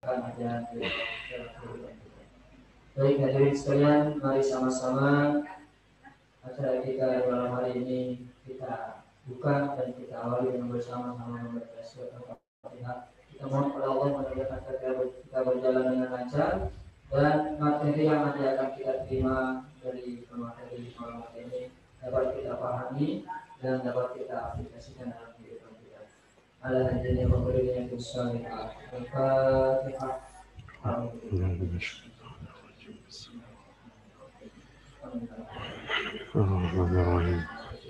ajaran beliau dalam kehidupan kita. Baik hadirin sekalian, mari sama-sama acara kita malam hari ini kita buka dan kita awali dengan bersama-sama membaca surat Al-Fatihah. Kita mohon kepada Allah mudah-mudahan kita berjalan dengan lancar dan materi yang nanti akan kita terima dari materi malam hari ini dapat kita pahami dan dapat kita aplikasikan dalam kehidupan kita. Ala hadhihi wa qulina bisalihah. Al-Fatihah. Bismillahirrahmanirrahim.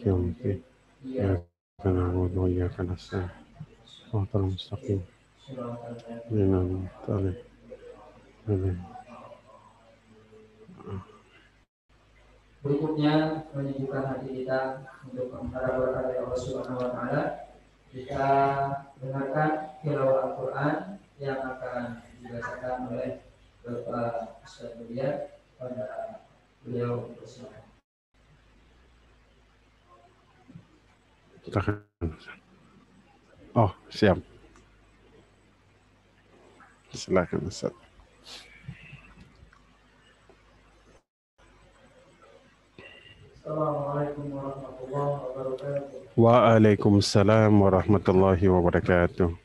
Yaumiddin. Iyyaka na'budu wa iyyaka nasta'in. Shiratal mustaqim. Berikutnya menunjukkan hati kita untuk para berkah dari Allah Subhanahu wa taala. Kita dengarkan tilawah Al-Qur'an yang akan dibacakan oleh Bapak Ustaz Mulia pada beliau bersama. Oh, siap. Silakan Ustaz. Assalamualaikum warahmatullahi wabarakatuh. Waalaikumsalam warahmatullahi wabarakatuh.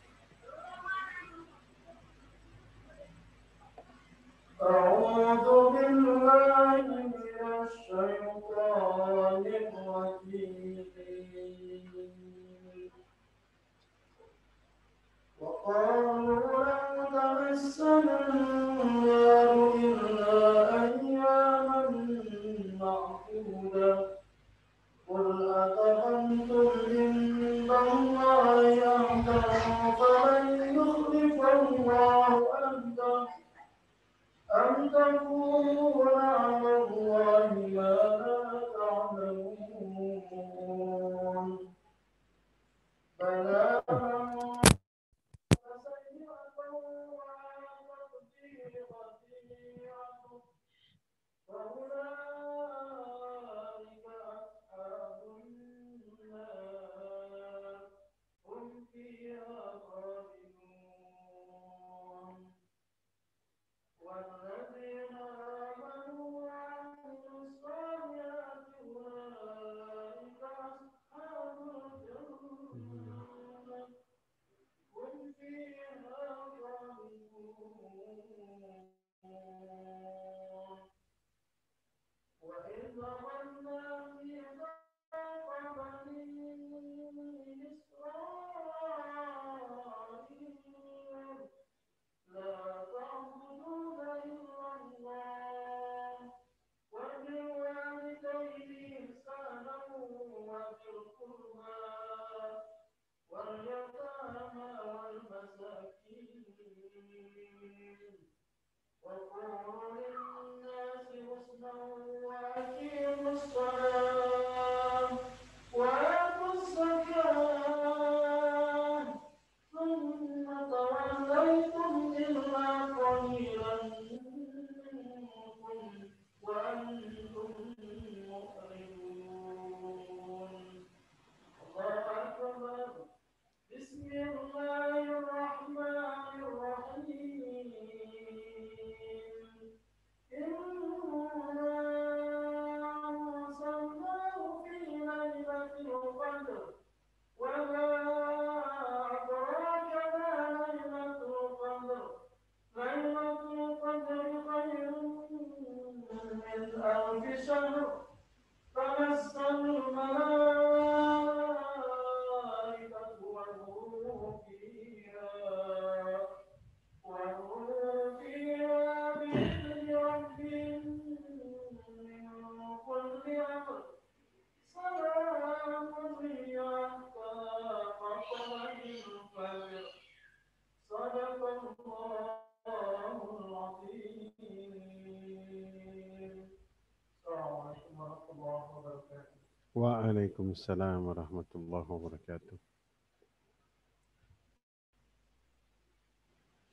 Waalaikumsalam warahmatullahi wabarakatuh.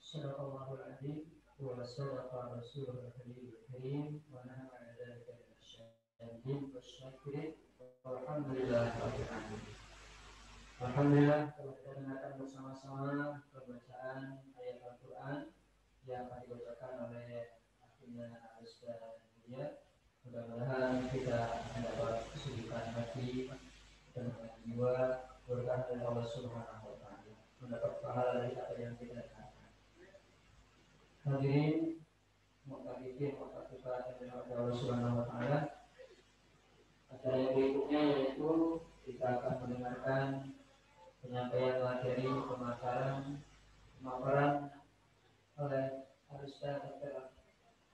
Sadaqallahul adzim wa sadaqa rasulul karim wa nahana ala dzalika minasyahidin wasyakirin walhamdulillah rabbil alamin. Alhamdulillah telah kita dengarkan bersama-sama pembacaan ayat Al-Qur'an dibacakan oleh akhirnya Ustaz Budia. Mudah-mudahan kita mendapat kesulitan hati dan jiwa berkah dari Allah Subhanahu wa taala, mendapat pahala dari apa yang kita katakan. Hadirin muqaddidin wa qatibat dari Allah Subhanahu wa taala. Acara yang berikutnya yaitu kita akan mendengarkan penyampaian materi pemaparan oleh Ustaz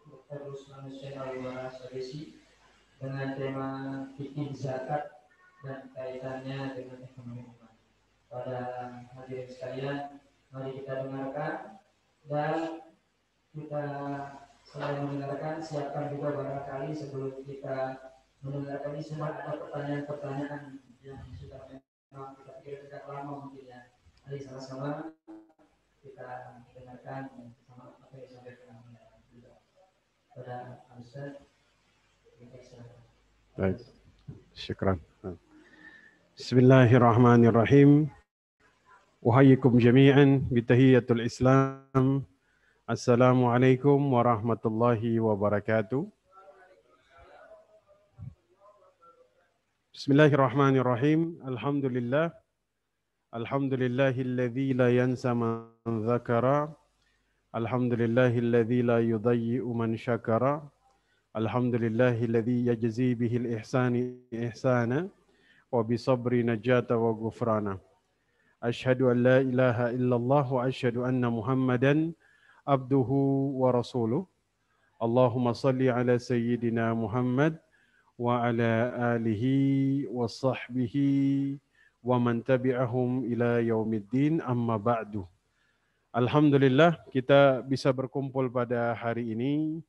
Dr. Rusman Hussein Al-Wara Sadesi dengan tema fikih zakat dan kaitannya dengan ekonomi umat. Pada hadirin sekalian, mari kita dengarkan dan kita selain mendengarkan siapkan juga barangkali sebelum kita mendengarkan ini semua ada pertanyaan-pertanyaan yang sudah memang kita pikir sejak lama mungkin ya. Mari sama-sama kita dengarkan sama apa yang disampaikan pada Ustaz. Baik, syukran. Bismillahirrahmanirrahim. Uhayyikum jami'an bitahiyatul Islam. Assalamualaikum warahmatullahi wabarakatuh. Bismillahirrahmanirrahim. Alhamdulillah. Alhamdulillahilladzi la yansa man dzakara. Alhamdulillahilladzi la yudayyi'u man syakara. Alhamdulillahilladzi yajzi bihil ihsani ihsana wa bisabri najata wa ghufrana. Asyhadu an la ilaha illallah wa asyhadu anna Muhammadan abduhu wa rasuluh. Allahumma salli ala sayyidina Muhammad wa ala alihi wa sahbihi wa man tabi'ahum ila yaumiddin, amma ba'du. Alhamdulillah kita bisa berkumpul pada hari ini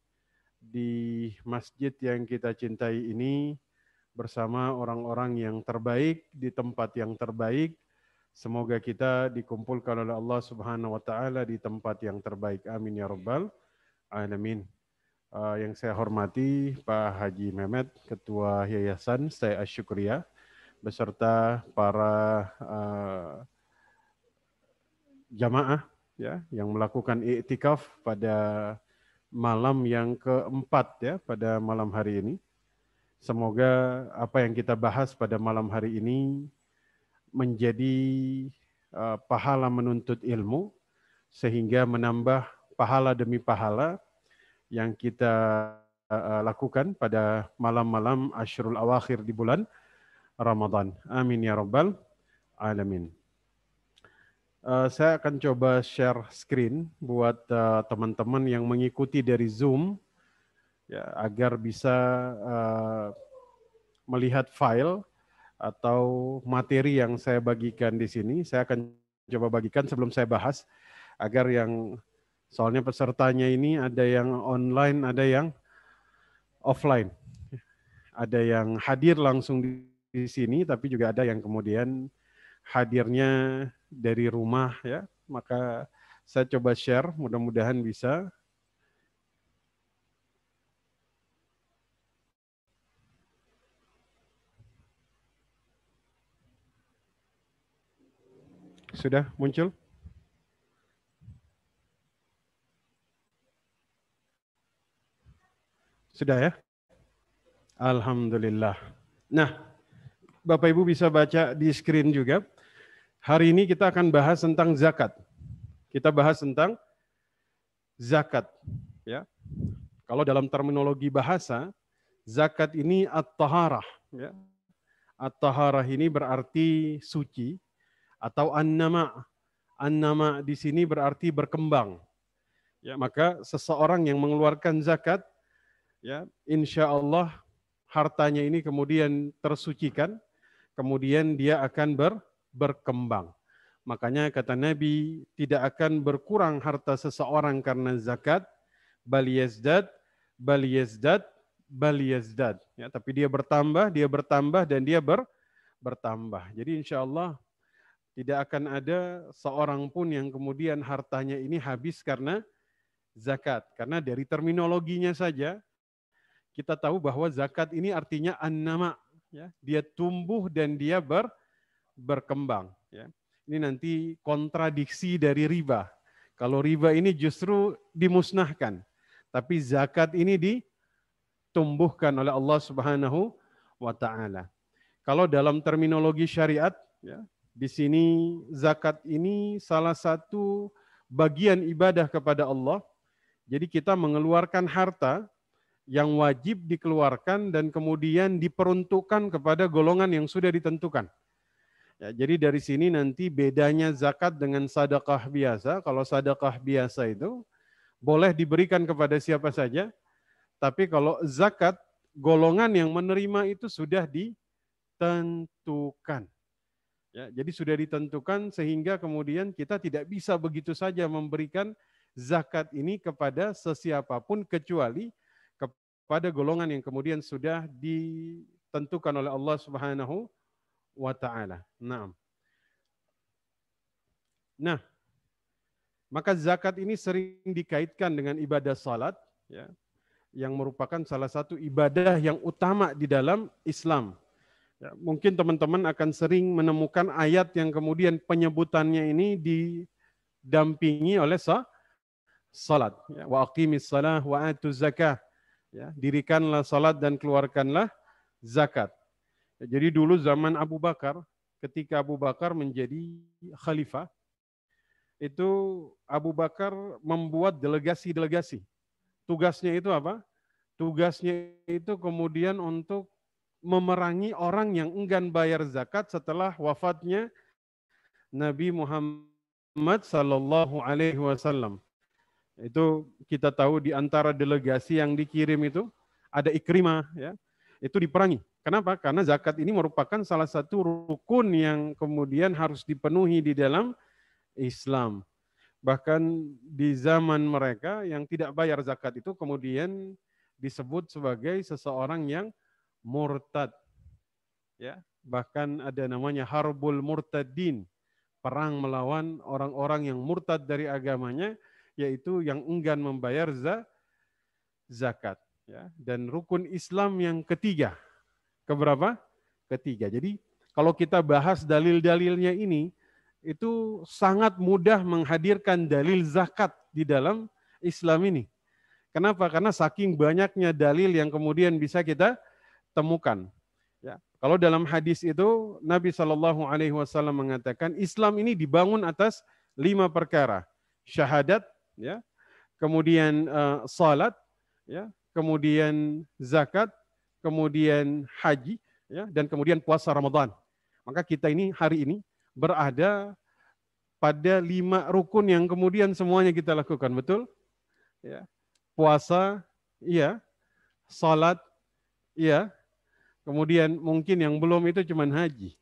di masjid yang kita cintai ini bersama orang-orang yang terbaik di tempat yang terbaik. Semoga kita dikumpulkan oleh Allah Subhanahu wa taala di tempat yang terbaik. Amin ya rabbal alamin. Yang saya hormati Pak Haji Mehmet, Ketua Yayasan Stay Asyukriyah, beserta para jamaah ya yang melakukan i'tikaf pada malam yang keempat ya pada malam hari ini. Semoga apa yang kita bahas pada malam hari ini menjadi pahala menuntut ilmu sehingga menambah pahala demi pahala yang kita lakukan pada malam-malam Asyrul Awakhir di bulan Ramadan. Amin ya rabbal alamin. Saya akan coba share screen buat teman-teman yang mengikuti dari Zoom ya, agar bisa melihat file atau materi yang saya bagikan di sini. Saya akan coba bagikan sebelum saya bahas agar yang soalnya pesertanya ini ada yang online, ada yang offline. Ada yang hadir langsung di sini tapi juga ada yang kemudian hadirnya dari rumah ya, maka saya coba share, mudah-mudahan bisa. Sudah muncul? Sudah ya? Alhamdulillah. Nah, Bapak Ibu bisa baca di screen juga. Hari ini kita akan bahas tentang zakat. Kita bahas tentang zakat. Ya. Kalau dalam terminologi bahasa, zakat ini at-taharah. Ya. At-taharah ini berarti suci atau an-nama. An-nama di sini berarti berkembang. Ya, maka seseorang yang mengeluarkan zakat, ya, insya Allah hartanya ini kemudian tersucikan, kemudian dia akan berkembang. Makanya kata Nabi, tidak akan berkurang harta seseorang karena zakat, bal yazdad, bal yazdad, bal yazdad. Ya, tapi dia bertambah, dan dia bertambah. Jadi insya Allah tidak akan ada seorang pun yang kemudian hartanya ini habis karena zakat. Karena dari terminologinya saja, kita tahu bahwa zakat ini artinya an-nama. Ya, dia tumbuh dan dia berkembang. Ya. Ini nanti kontradiksi dari riba. Kalau riba ini justru dimusnahkan, tapi zakat ini ditumbuhkan oleh Allah Subhanahu wa taala. Kalau dalam terminologi syariat, ya, di sini zakat ini salah satu bagian ibadah kepada Allah. Jadi kita mengeluarkan harta yang wajib dikeluarkan dan kemudian diperuntukkan kepada golongan yang sudah ditentukan. Ya, jadi dari sini nanti bedanya zakat dengan sedekah biasa. Kalau sedekah biasa itu boleh diberikan kepada siapa saja, tapi kalau zakat, golongan yang menerima itu sudah ditentukan. Ya, jadi sudah ditentukan sehingga kemudian kita tidak bisa begitu saja memberikan zakat ini kepada sesiapapun kecuali kepada golongan yang kemudian sudah ditentukan oleh Allah Subhanahu wa taala. Nah, maka zakat ini sering dikaitkan dengan ibadah salat, ya, yang merupakan salah satu ibadah yang utama di dalam Islam. Ya, mungkin teman-teman akan sering menemukan ayat yang kemudian penyebutannya ini didampingi oleh salat. Ya, wa aqimis salah wa atuz zakah. Ya, dirikanlah salat dan keluarkanlah zakat. Ya, jadi dulu zaman Abu Bakar, ketika Abu Bakar menjadi khalifah, itu Abu Bakar membuat delegasi-delegasi. Tugasnya itu apa? Tugasnya itu kemudian untuk memerangi orang yang enggan bayar zakat setelah wafatnya Nabi Muhammad sallallahu alaihi wasallam. Itu kita tahu di antara delegasi yang dikirim itu ada Ikrimah, ya. Itu diperangi. Kenapa? Karena zakat ini merupakan salah satu rukun yang kemudian harus dipenuhi di dalam Islam. Bahkan di zaman mereka yang tidak bayar zakat itu kemudian disebut sebagai seseorang yang murtad. Ya, bahkan ada namanya harbul murtadin, perang melawan orang-orang yang murtad dari agamanya, yaitu yang enggan membayar zakat. Ya, dan rukun Islam yang ketiga, keberapa? Ketiga. Jadi kalau kita bahas dalil-dalilnya ini, itu sangat mudah menghadirkan dalil zakat di dalam Islam ini. Kenapa? Karena saking banyaknya dalil yang kemudian bisa kita temukan. Ya, kalau dalam hadis itu Nabi Shallallahu Alaihi Wasallam mengatakan Islam ini dibangun atas 5 perkara: syahadat, ya, kemudian salat, ya, kemudian zakat, kemudian haji, ya, dan kemudian puasa Ramadan. Maka kita ini hari ini berada pada 5 rukun yang kemudian semuanya kita lakukan, betul? Ya. Puasa, iya. Salat, iya. Kemudian mungkin yang belum itu cuma haji.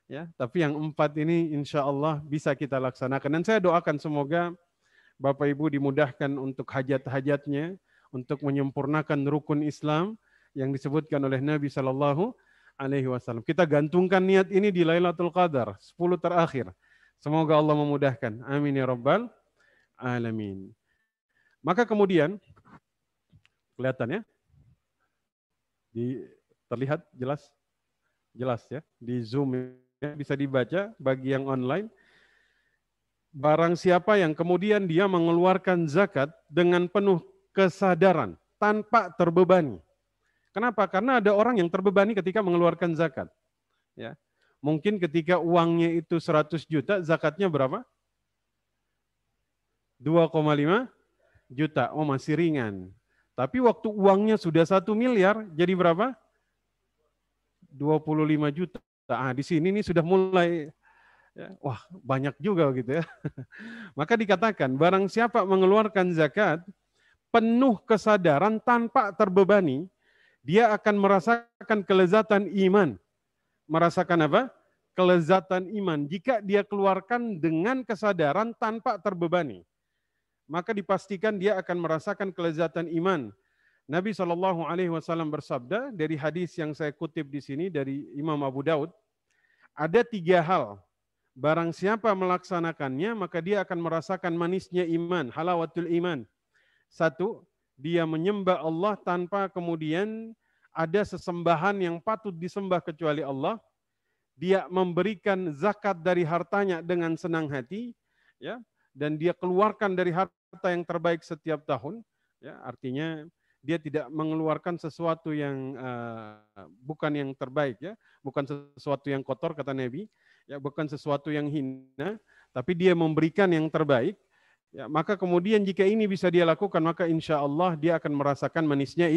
Ya, tapi yang 4 ini insya Allah bisa kita laksanakan. Dan saya doakan semoga Bapak Ibu dimudahkan untuk hajat-hajatnya, untuk menyempurnakan rukun Islam yang disebutkan oleh Nabi Shallallahu Alaihi Wasallam. Kita gantungkan niat ini di Lailatul Qadar, 10 terakhir. Semoga Allah memudahkan. Amin ya Rabbal Alamin. Maka kemudian, kelihatan ya? Terlihat jelas? Jelas ya? Di Zoom ya, bisa dibaca bagi yang online. Barang siapa yang kemudian dia mengeluarkan zakat dengan penuh kesadaran, tanpa terbebani. Kenapa? Karena ada orang yang terbebani ketika mengeluarkan zakat. Ya. Mungkin ketika uangnya itu 100 juta, zakatnya berapa? 2,5 juta. Oh, masih ringan. Tapi waktu uangnya sudah 1 miliar, jadi berapa? 25 juta. Di sini nih sudah mulai, ya, wah banyak juga gitu ya. Maka dikatakan, barang siapa mengeluarkan zakat, penuh kesadaran tanpa terbebani, dia akan merasakan kelezatan iman. Merasakan apa? Kelezatan iman. Jika dia keluarkan dengan kesadaran tanpa terbebani, maka dipastikan dia akan merasakan kelezatan iman. Nabi SAW bersabda dari hadis yang saya kutip di sini dari Imam Abu Daud, ada 3 hal. Barang siapa melaksanakannya, maka dia akan merasakan manisnya iman, halawatul iman. 1, dia menyembah Allah tanpa kemudian ada sesembahan yang patut disembah kecuali Allah. Dia memberikan zakat dari hartanya dengan senang hati, ya. dan dia keluarkan dari harta yang terbaik setiap tahun, ya, artinya dia tidak mengeluarkan sesuatu yang bukan yang terbaik, ya, bukan sesuatu yang kotor kata Nabi, ya, bukan sesuatu yang hina, tapi dia memberikan yang terbaik. Ya, maka kemudian jika ini bisa dia lakukan, maka insya Allah dia akan merasakan manisnya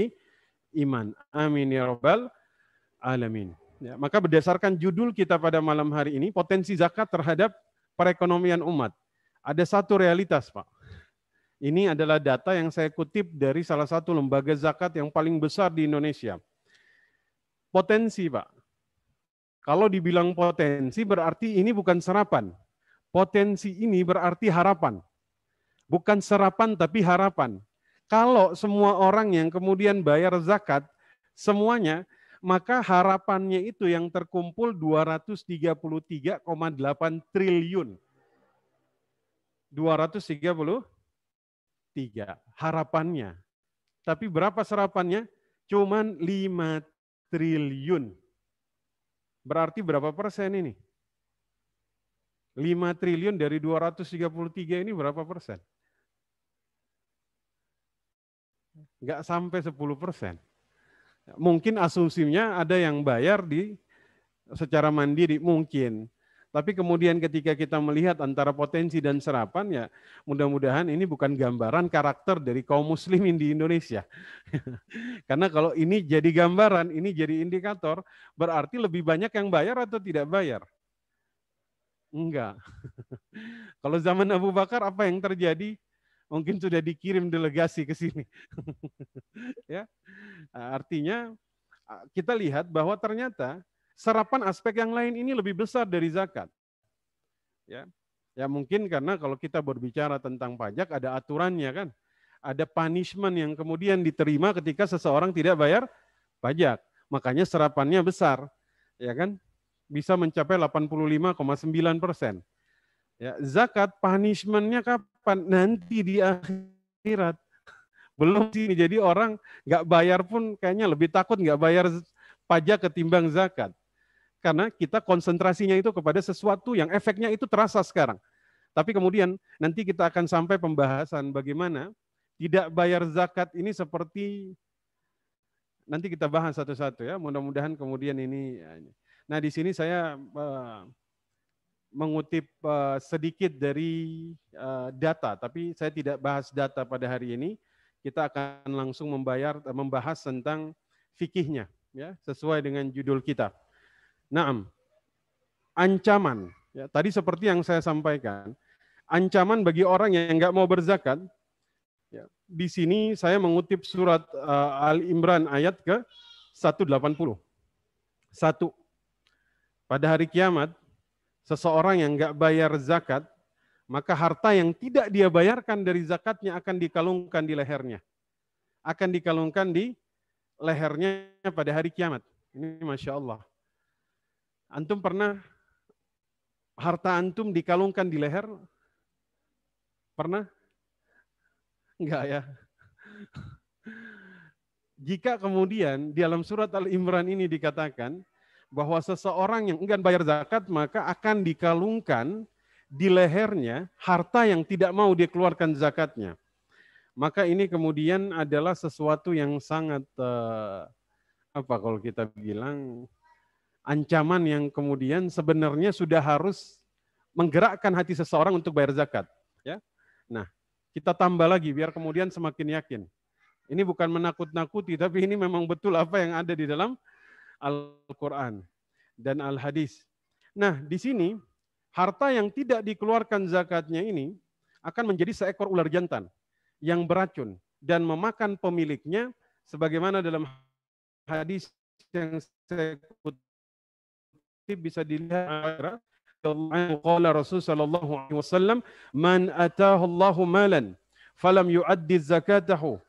iman. Amin ya rabbal alamin. Ya, maka berdasarkan judul kita pada malam hari ini, potensi zakat terhadap perekonomian umat. Ada satu realitas, Pak. Ini adalah data yang saya kutip dari salah satu lembaga zakat yang paling besar di Indonesia. Potensi, Pak. Kalau dibilang potensi berarti ini bukan serapan. Potensi ini berarti harapan. Bukan serapan tapi harapan. Kalau semua orang yang kemudian bayar zakat, semuanya, maka harapannya itu yang terkumpul 233,8 triliun. 233 harapannya. Tapi berapa serapannya? Cuman 5 triliun. Berarti berapa persen ini? 5 triliun dari 233 ini berapa persen? Nggak sampai 10%. Mungkin asumsinya ada yang bayar secara mandiri, mungkin. Tapi kemudian ketika kita melihat antara potensi dan serapan, ya mudah-mudahan ini bukan gambaran karakter dari kaum muslimin di Indonesia. Karena kalau ini jadi gambaran, ini jadi indikator, berarti lebih banyak yang bayar atau tidak bayar? Enggak. Kalau zaman Abu Bakar apa yang terjadi? Mungkin sudah dikirim delegasi ke sini. Ya. Artinya kita lihat bahwa ternyata serapan aspek yang lain ini lebih besar dari zakat. Ya. Ya mungkin karena kalau kita berbicara tentang pajak ada aturannya kan. Ada punishment yang kemudian diterima ketika seseorang tidak bayar pajak. Makanya serapannya besar. Ya kan? Bisa mencapai 85,9%. Ya, zakat punishment-nya kapan? Nanti di akhirat. Belum sih, jadi orang nggak bayar pun kayaknya lebih takut nggak bayar pajak ketimbang zakat. Karena kita konsentrasinya itu kepada sesuatu yang efeknya itu terasa sekarang. Tapi kemudian nanti kita akan sampai pembahasan bagaimana tidak bayar zakat ini seperti, nanti kita bahas satu-satu ya, mudah-mudahan kemudian ini. Nah di sini saya mengutip sedikit dari data, tapi saya tidak bahas data pada hari ini. Kita akan langsung membahas tentang fikihnya, ya, sesuai dengan judul kita. Naam, ancaman. Ya, tadi seperti yang saya sampaikan, ancaman bagi orang yang nggak mau berzakat. Ya, di sini saya mengutip surat Al-Imran ayat ke 180. Satu, pada hari kiamat, seseorang yang nggak bayar zakat, maka harta yang tidak dia bayarkan dari zakatnya akan dikalungkan di lehernya. Akan dikalungkan di lehernya pada hari kiamat. Ini Masya Allah. Antum pernah harta antum dikalungkan di leher? Pernah? Enggak ya. Jika kemudian di dalam surat Al-Imran ini dikatakan bahwa seseorang yang enggan bayar zakat maka akan dikalungkan di lehernya harta yang tidak mau dia keluarkan zakatnya. Maka ini kemudian adalah sesuatu yang sangat apa kalau kita bilang ancaman yang kemudian sebenarnya sudah harus menggerakkan hati seseorang untuk bayar zakat. Ya, nah kita tambah lagi biar kemudian semakin yakin. Ini bukan menakut-nakuti, tapi ini memang betul apa yang ada di dalam Al-Quran dan Al-Hadis. Nah, di sini harta yang tidak dikeluarkan zakatnya ini akan menjadi seekor ular jantan yang beracun dan memakan pemiliknya, sebagaimana dalam hadis yang saya kutip bisa dilihat. Qala Rasul sallallahu alaihi wasallam, "Man atahu Allahu malan falam yu'addi zakatahu."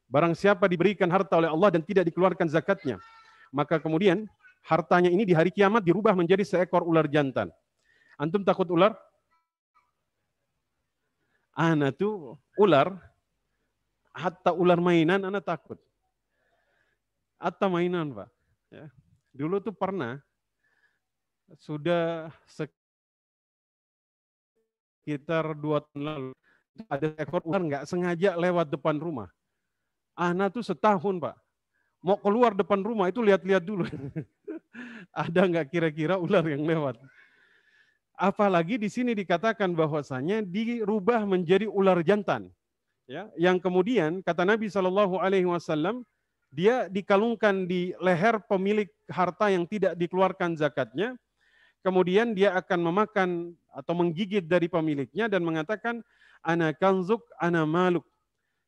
Barang siapa diberikan harta oleh Allah dan tidak dikeluarkan zakatnya, maka kemudian hartanya ini di hari kiamat dirubah menjadi seekor ular jantan. Antum takut ular? Ana tuh ular, hatta ular mainan ana takut. Hatta mainan, Pak. Ya. Dulu tuh pernah, sudah sekitar 2 tahun lalu, ada ekor ular nggak sengaja lewat depan rumah. Ana tuh setahun, Pak. Mau keluar depan rumah itu lihat-lihat dulu. Ada nggak kira-kira ular yang lewat. Apalagi di sini dikatakan bahwasanya dirubah menjadi ular jantan. Ya, yang kemudian kata Nabi SAW, dia dikalungkan di leher pemilik harta yang tidak dikeluarkan zakatnya, kemudian dia akan memakan atau menggigit dari pemiliknya dan mengatakan, ana kanzuk, ana maluk.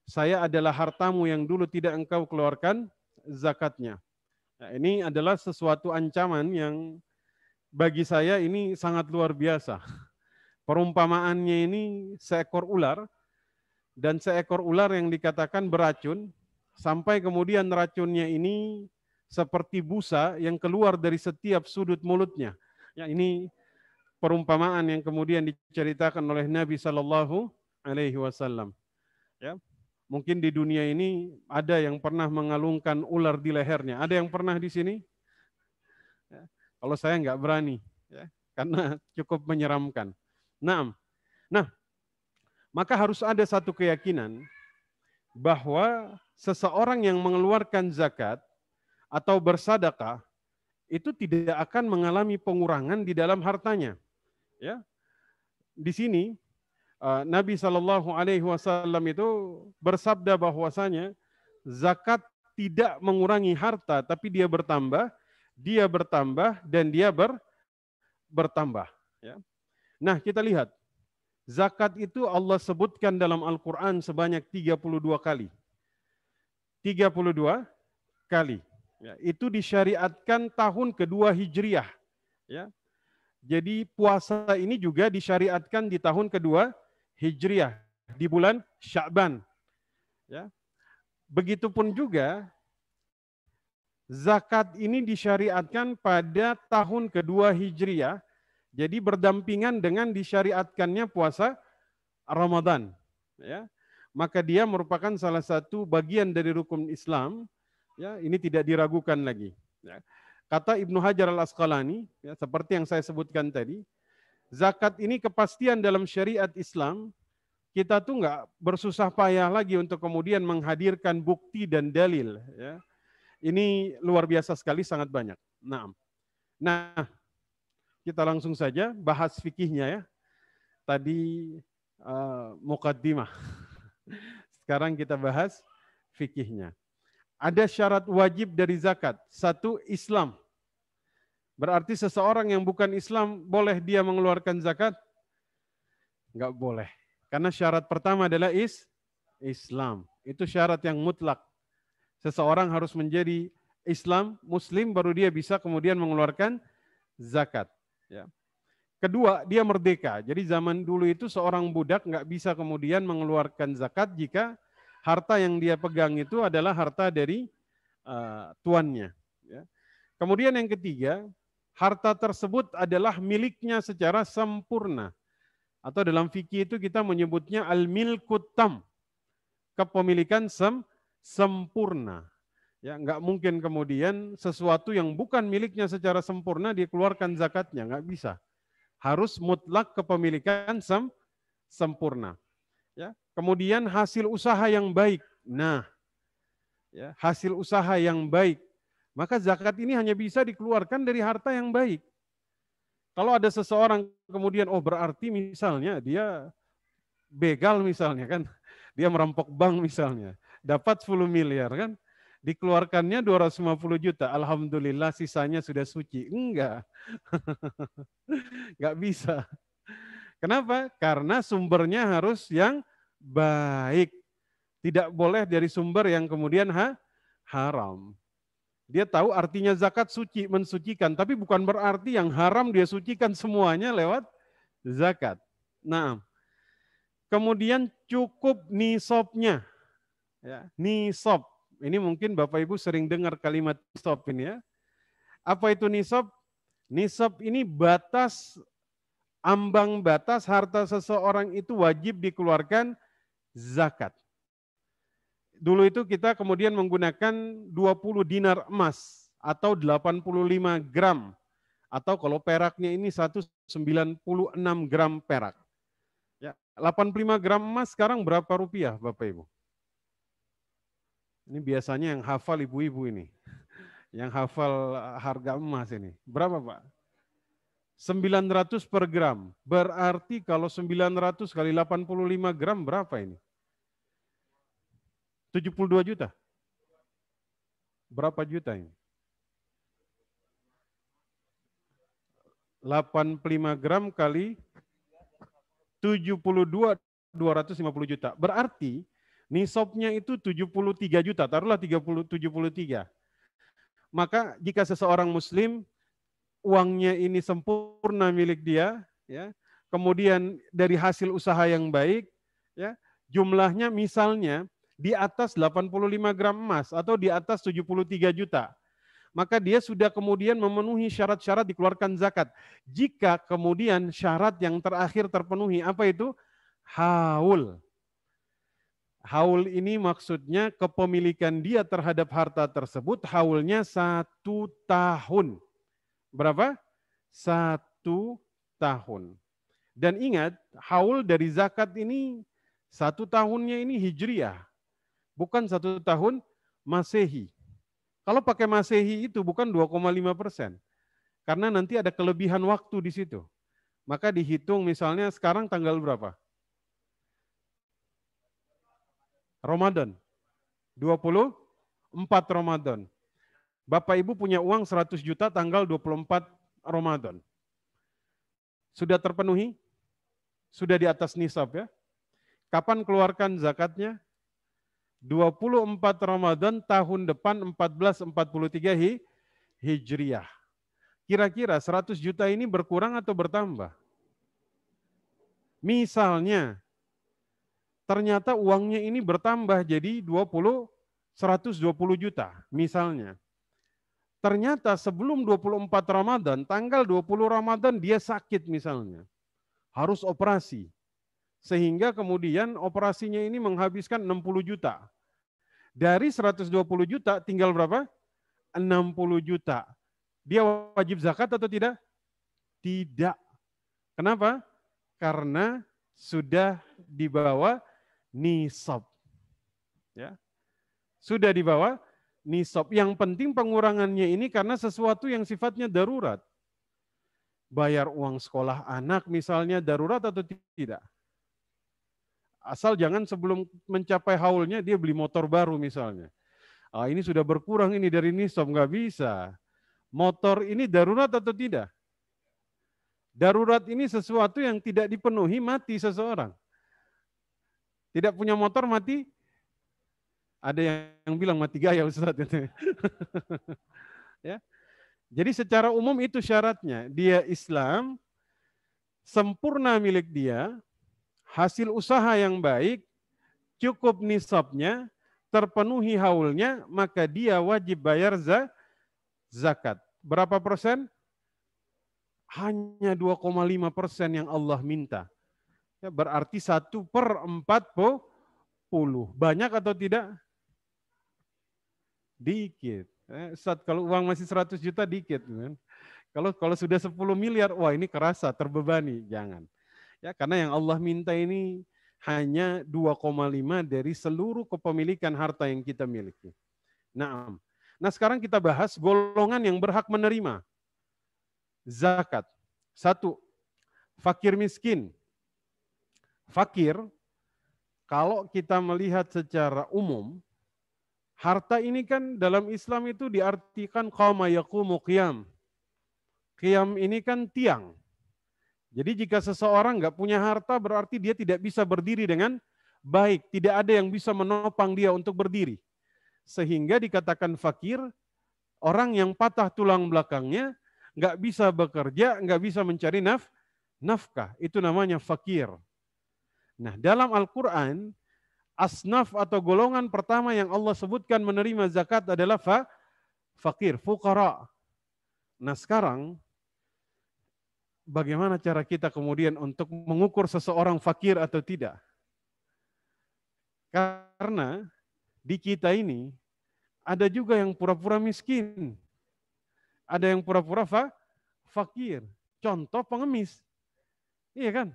Saya adalah hartamu yang dulu tidak engkau keluarkan zakatnya. Nah, ini adalah sesuatu ancaman yang bagi saya ini sangat luar biasa. Perumpamaannya ini seekor ular, dan seekor ular yang dikatakan beracun, sampai kemudian racunnya ini seperti busa yang keluar dari setiap sudut mulutnya. Ya, ini perumpamaan yang kemudian diceritakan oleh Nabi Shallallahu Alaihi Wasallam. Ya, mungkin di dunia ini ada yang pernah mengalungkan ular di lehernya. Ada yang pernah di sini? Ya, kalau saya nggak berani, ya, karena cukup menyeramkan. Nah, maka harus ada satu keyakinan bahwa seseorang yang mengeluarkan zakat atau bersedekah itu tidak akan mengalami pengurangan di dalam hartanya. Ya, di sini Nabi Shallallahu Alaihi Wasallam itu bersabda bahwasanya zakat tidak mengurangi harta, tapi dia bertambah dan dia bertambah. Ya. Nah, kita lihat. Zakat itu Allah sebutkan dalam Al-Quran sebanyak 32 kali. 32 kali. Ya, itu disyariatkan tahun kedua Hijriah. Ya. Jadi puasa ini juga disyariatkan di tahun kedua Hijriah, di bulan Sya'ban. Ya. Begitupun juga zakat ini disyariatkan pada tahun kedua Hijriah, jadi berdampingan dengan disyariatkannya puasa Ramadan. Ya. Maka dia merupakan salah satu bagian dari rukun Islam. Ya, ini tidak diragukan lagi. Ya. Kata Ibnu Hajar Al-Asqalani, ya, seperti yang saya sebutkan tadi, zakat ini kepastian dalam syariat Islam. Kita tuh nggak bersusah payah lagi untuk kemudian menghadirkan bukti dan dalil. Ya. Ini luar biasa sekali, sangat banyak. Nah, kita langsung saja bahas fikihnya ya. Tadi muqaddimah. Sekarang kita bahas fikihnya. Ada syarat wajib dari zakat. Satu, Islam. Berarti seseorang yang bukan Islam, boleh dia mengeluarkan zakat? Enggak boleh. Karena syarat pertama adalah Islam. Itu syarat yang mutlak. Seseorang harus menjadi Islam, Muslim, baru dia bisa kemudian mengeluarkan zakat. Ya. Kedua, dia merdeka. Jadi zaman dulu itu seorang budak nggak bisa kemudian mengeluarkan zakat jika harta yang dia pegang itu adalah harta dari tuannya. Ya. Kemudian yang ketiga, harta tersebut adalah miliknya secara sempurna. Atau dalam fikih itu kita menyebutnya al-milkut tam, kepemilikan sempurna. Ya, nggak mungkin kemudian sesuatu yang bukan miliknya secara sempurna dikeluarkan zakatnya, nggak bisa. Harus mutlak kepemilikan sempurna. Ya. Kemudian hasil usaha yang baik. Nah, ya, hasil usaha yang baik. Maka zakat ini hanya bisa dikeluarkan dari harta yang baik. Kalau ada seseorang kemudian, oh berarti misalnya dia begal misalnya kan, dia merampok bank misalnya, dapat 10 miliar kan, dikeluarkannya 250 juta, alhamdulillah sisanya sudah suci. Enggak. Enggak bisa. Kenapa? Karena sumbernya harus yang baik. Tidak boleh dari sumber yang kemudian haram. Dia tahu artinya zakat suci, mensucikan, tapi bukan berarti yang haram dia sucikan semuanya lewat zakat. Nah, kemudian cukup nisabnya. Ya, nisab. Ini mungkin Bapak Ibu sering dengar kalimat nisab ini ya. Apa itu nisab? Nisab ini batas, ambang batas harta seseorang itu wajib dikeluarkan zakat. Dulu itu kita kemudian menggunakan 20 dinar emas atau 85 gram. Atau kalau peraknya ini 196 gram perak. 85 gram emas sekarang berapa rupiah Bapak Ibu? Ini biasanya yang hafal ibu-ibu ini. Yang hafal harga emas ini. Berapa Pak? 900 per gram. Berarti kalau 900 kali 85 gram berapa ini? 72 juta. Berapa juta ini? 85 gram kali 72, 250 juta. Berarti nisabnya itu 73 juta, taruhlah 73. Maka jika seseorang muslim uangnya ini sempurna milik dia, ya, kemudian dari hasil usaha yang baik, ya, jumlahnya misalnya di atas 85 gram emas atau di atas 73 juta, maka dia sudah kemudian memenuhi syarat-syarat dikeluarkan zakat. Jika kemudian syarat yang terakhir terpenuhi, apa itu? Haul. Haul ini maksudnya kepemilikan dia terhadap harta tersebut, haulnya 1 tahun. Berapa? 1 tahun. Dan ingat, haul dari zakat ini 1 tahunnya ini hijriah, bukan 1 tahun masehi. Kalau pakai masehi itu bukan 2,5%, karena nanti ada kelebihan waktu di situ. Maka dihitung misalnya sekarang tanggal berapa? Ramadan. 24 Ramadan. Bapak Ibu punya uang 100 juta tanggal 24 Ramadan. Sudah terpenuhi? Sudah di atas nisab ya? Kapan keluarkan zakatnya? 24 Ramadan tahun depan 1443 Hijriah. Kira-kira 100 juta ini berkurang atau bertambah? Misalnya, ternyata uangnya ini bertambah jadi 120 juta misalnya. Ternyata sebelum 24 Ramadan, tanggal 20 Ramadan dia sakit misalnya. Harus operasi. Sehingga kemudian operasinya ini menghabiskan 60 juta. Dari 120 juta tinggal berapa? 60 juta. Dia wajib zakat atau tidak? Tidak. Kenapa? Karena sudah dibawa nisab. Ya. Sudah dibawa nisab. Yang penting pengurangannya ini karena sesuatu yang sifatnya darurat. Bayar uang sekolah anak misalnya darurat atau tidak? Asal jangan sebelum mencapai haulnya dia beli motor baru misalnya. Ah, ini sudah berkurang ini dari nisab, nggak bisa. Motor ini darurat atau tidak? Darurat ini sesuatu yang tidak dipenuhi mati seseorang. Tidak punya motor mati? Ada yang bilang mati gaya Ustaz. Ya. Jadi secara umum itu syaratnya. Dia Islam, sempurna milik dia, hasil usaha yang baik, cukup nisabnya, terpenuhi haulnya, maka dia wajib bayar zakat. Berapa persen? Hanya 2,5% yang Allah minta. Ya, berarti 1/40. Banyak atau tidak? Dikit. Ustaz, kalau uang masih 100 juta dikit. Kan? Kalau sudah 10 miliar, wah ini kerasa, terbebani. Jangan. Ya, karena yang Allah minta ini hanya 2,5 dari seluruh kepemilikan harta yang kita miliki. Nah, sekarang kita bahas golongan yang berhak menerima zakat. 1, fakir miskin. Fakir, kalau kita melihat secara umum, harta ini kan dalam Islam itu diartikan qama yaqumu qiyam. Qiyam ini kan tiang. Jadi jika seseorang nggak punya harta berarti dia tidak bisa berdiri dengan baik. Tidak ada yang bisa menopang dia untuk berdiri. Sehingga dikatakan fakir, orang yang patah tulang belakangnya, nggak bisa bekerja, nggak bisa mencari nafkah. Itu namanya fakir. Nah, dalam Al-Quran, asnaf atau golongan pertama yang Allah sebutkan menerima zakat adalah fakir, fuqara. Nah sekarang, bagaimana cara kita kemudian untuk mengukur seseorang fakir atau tidak? Karena di kita ini ada juga yang pura-pura miskin. Ada yang pura-pura fakir. Contoh pengemis. Iya kan?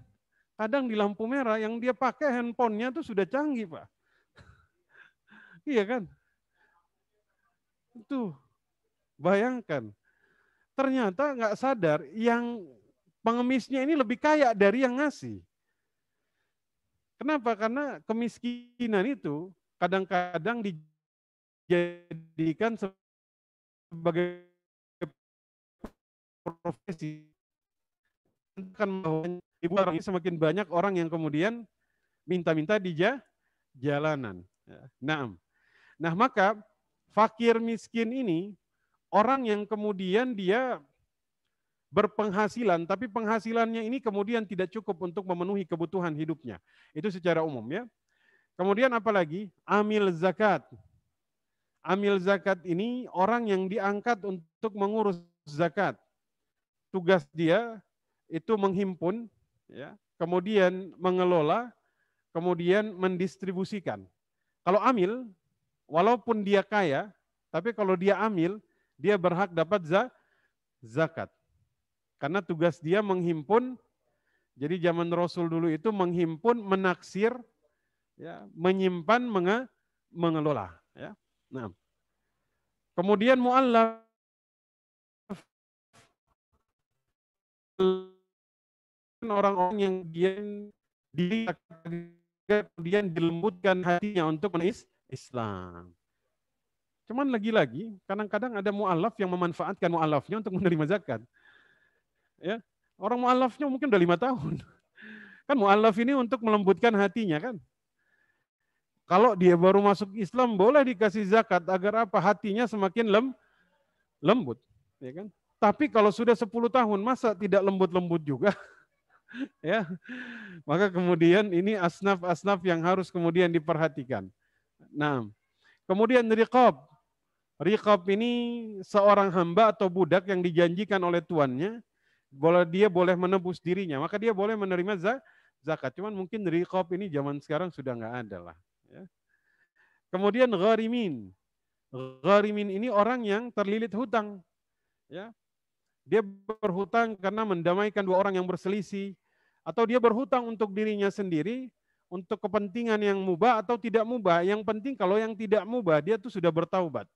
Kadang di lampu merah yang dia pakai handphonenya tuh sudah canggih, Pak. Iya kan? Tuh, bayangkan. Ternyata nggak sadar yang pengemisnya ini lebih kaya dari yang ngasih. Kenapa? Karena kemiskinan itu kadang-kadang dijadikan sebagai profesi. Kan ibu orang ini semakin banyak orang yang kemudian minta-minta di jalanan. Nah, maka fakir miskin ini orang yang kemudian dia berpenghasilan, tapi penghasilannya ini kemudian tidak cukup untuk memenuhi kebutuhan hidupnya. Itu secara umum ya. Kemudian apalagi? Amil zakat. Amil zakat ini orang yang diangkat untuk mengurus zakat. Tugas dia itu menghimpun, ya, kemudian mengelola, kemudian mendistribusikan. Kalau amil, walaupun dia kaya, tapi kalau dia amil, dia berhak dapat zakat. Karena tugas dia menghimpun, jadi zaman Rasul dulu itu menghimpun, menaksir, ya, menyimpan, mengelola. Ya. Nah, kemudian mu'allaf, orang-orang yang dia kemudian dilembutkan hatinya untuk Islam. Cuman lagi-lagi, kadang-kadang ada mu'alaf yang memanfaatkan mu'alafnya untuk menerima zakat. Ya, orang mu'alafnya mungkin udah 5 tahun. Kan mu'alaf ini untuk melembutkan hatinya kan. Kalau dia baru masuk Islam boleh dikasih zakat agar apa? Hatinya semakin lembut, ya kan? Tapi kalau sudah 10 tahun masa tidak lembut-lembut juga? Ya. Maka kemudian ini asnaf-asnaf yang harus kemudian diperhatikan. Nah, kemudian riqab. Riqab ini seorang hamba atau budak yang dijanjikan oleh tuannya, dia boleh menebus dirinya, maka dia boleh menerima zakat. Cuman mungkin riqab ini zaman sekarang sudah nggak ada lah. Ya. Kemudian gharimin. Gharimin ini orang yang terlilit hutang. Ya. Dia berhutang karena mendamaikan dua orang yang berselisih, atau dia berhutang untuk dirinya sendiri, untuk kepentingan yang mubah atau tidak mubah. Yang penting kalau yang tidak mubah, dia tuh sudah bertaubat.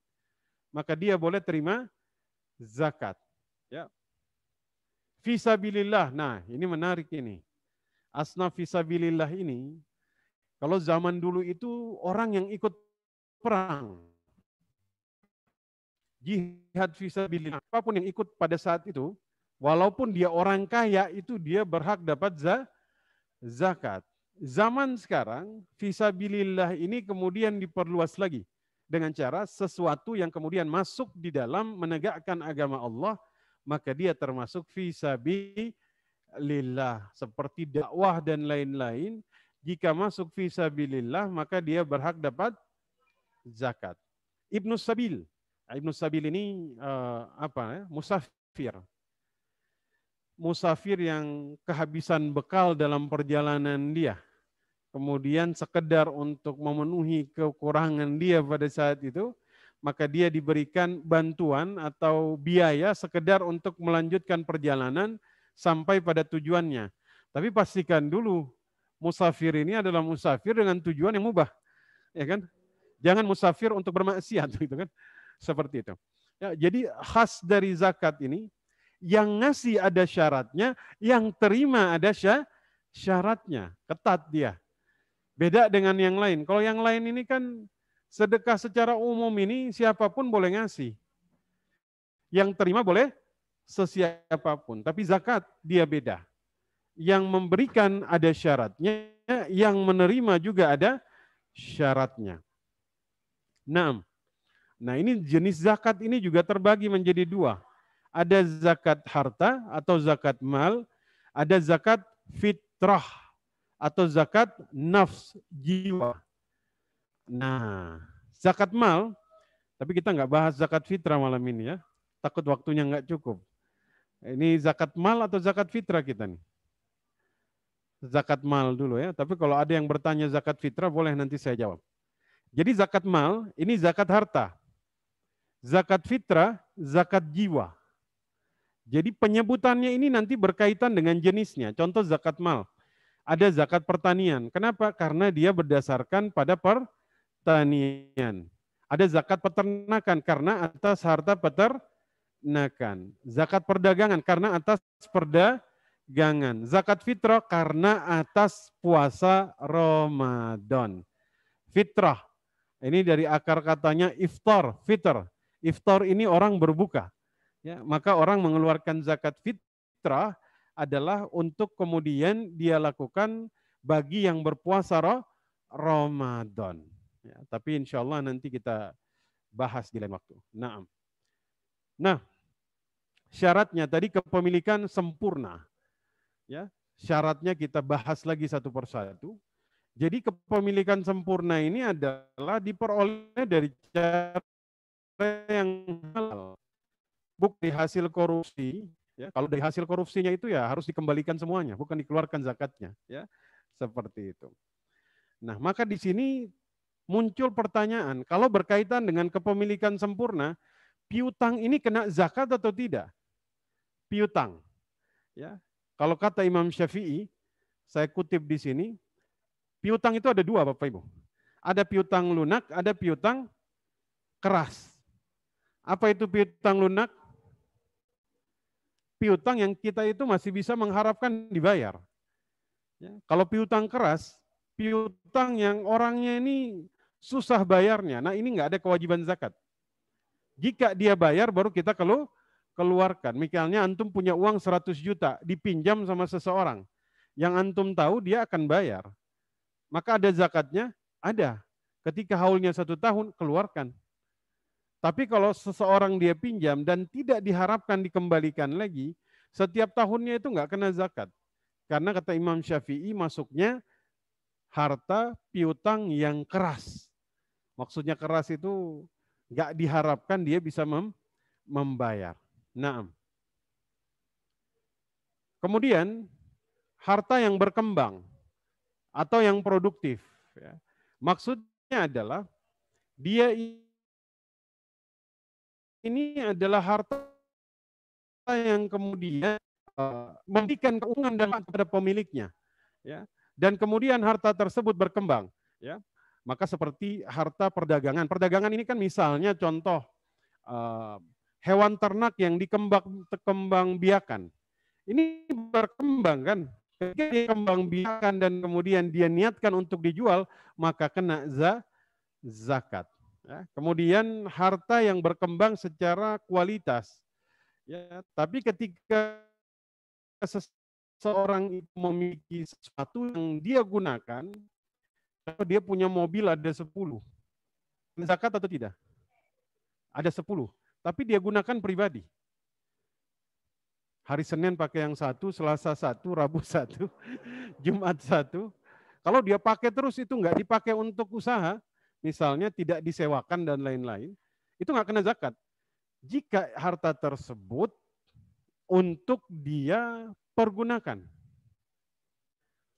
Maka dia boleh terima zakat. Ya. Fisabilillah. Nah, ini menarik ini. Asnaf fisabilillah ini, kalau zaman dulu itu orang yang ikut perang, jihad fisabilillah, apapun yang ikut pada saat itu, walaupun dia orang kaya, itu dia berhak dapat zakat. Zaman sekarang, fisabilillah ini kemudian diperluas lagi dengan cara sesuatu yang kemudian masuk di dalam menegakkan agama Allah, maka dia termasuk fisabilillah. Seperti dakwah dan lain-lain, jika masuk fisabilillah, maka dia berhak dapat zakat. Ibnu Sabil. Ibnu Sabil ini musafir. Musafir yang kehabisan bekal dalam perjalanan dia. Kemudian sekedar untuk memenuhi kekurangan dia pada saat itu, maka dia diberikan bantuan atau biaya sekedar untuk melanjutkan perjalanan sampai pada tujuannya. Tapi pastikan dulu, musafir ini adalah musafir dengan tujuan yang mubah. Ya kan? Jangan musafir untuk bermaksiat, gitu kan? Seperti itu. Ya, jadi khas dari zakat ini, yang ngasih ada syaratnya, yang terima ada syaratnya, ketat dia. Beda dengan yang lain. Kalau yang lain ini kan sedekah secara umum ini siapapun boleh ngasih. Yang terima boleh sesiapapun. Tapi zakat dia beda. Yang memberikan ada syaratnya, yang menerima juga ada syaratnya. Nah, ini jenis zakat ini juga terbagi menjadi dua. Ada zakat harta atau zakat mal, ada zakat fitrah atau zakat nafs, jiwa. Nah, zakat mal, tapi kita nggak bahas zakat fitrah malam ini ya, takut waktunya nggak cukup. Ini zakat mal atau zakat fitrah kita nih? Zakat mal dulu ya, tapi kalau ada yang bertanya zakat fitrah boleh nanti saya jawab. Jadi zakat mal, ini zakat harta. Zakat fitrah, zakat jiwa. Jadi penyebutannya ini nanti berkaitan dengan jenisnya. Contoh zakat mal. Ada zakat pertanian. Kenapa? Karena dia berdasarkan pada pertanian. Ada zakat peternakan karena atas harta peternakan. Zakat perdagangan karena atas perdagangan. Zakat fitrah karena atas puasa Ramadan. Fitrah. Ini dari akar katanya iftar, fitr. Iftar ini orang berbuka. Ya, maka orang mengeluarkan zakat fitrah adalah untuk kemudian dia lakukan bagi yang berpuasa Ramadan. Ya, tapi insya Allah nanti kita bahas di lain waktu. Nah, syaratnya tadi kepemilikan sempurna. Ya, syaratnya kita bahas lagi satu persatu. Jadi kepemilikan sempurna ini adalah diperoleh dari cara yang halal, bukan dari hasil korupsi. Ya, kalau dari hasil korupsinya itu ya harus dikembalikan semuanya, bukan dikeluarkan zakatnya. Ya, seperti itu. Nah, maka di sini muncul pertanyaan, kalau berkaitan dengan kepemilikan sempurna, piutang ini kena zakat atau tidak? Piutang. Ya, kalau kata Imam Syafi'i, saya kutip di sini, piutang itu ada dua, Bapak Ibu. Ada piutang lunak, ada piutang keras. Apa itu piutang lunak? Piutang yang kita itu masih bisa mengharapkan dibayar. Ya, kalau piutang keras, piutang yang orangnya ini susah bayarnya, nah ini nggak ada kewajiban zakat. Jika dia bayar, baru kita keluarkan. Misalnya antum punya uang 100 juta, dipinjam sama seseorang. Yang antum tahu dia akan bayar. Maka ada zakatnya? Ada. Ketika haulnya 1 tahun, keluarkan. Tapi kalau seseorang dia pinjam dan tidak diharapkan dikembalikan lagi, setiap tahunnya itu nggak kena zakat. Karena kata Imam Syafi'i masuknya harta piutang yang keras. Maksudnya keras itu nggak diharapkan dia bisa membayar. Nah, kemudian harta yang berkembang atau yang produktif. Ya. Maksudnya adalah dia ini adalah harta yang kemudian memberikan keuntungan dan kepada pemiliknya, ya. Dan kemudian harta tersebut berkembang, ya. Maka seperti harta perdagangan. Perdagangan ini kan misalnya contoh hewan ternak yang dikembang biakan. Ini berkembang kan. Ketika dia kembang biakan dan kemudian dia niatkan untuk dijual, maka kena zakat. Ya. Kemudian harta yang berkembang secara kualitas. Ya, tapi ketika seseorang itu memiliki sesuatu yang dia gunakan, dia punya mobil ada 10. Zakat atau tidak? Ada 10. Tapi dia gunakan pribadi. Hari Senin pakai yang satu, Selasa satu, Rabu satu, Jumat satu. Kalau dia pakai terus itu nggak dipakai untuk usaha, misalnya tidak disewakan dan lain-lain, itu nggak kena zakat. Jika harta tersebut untuk dia pergunakan.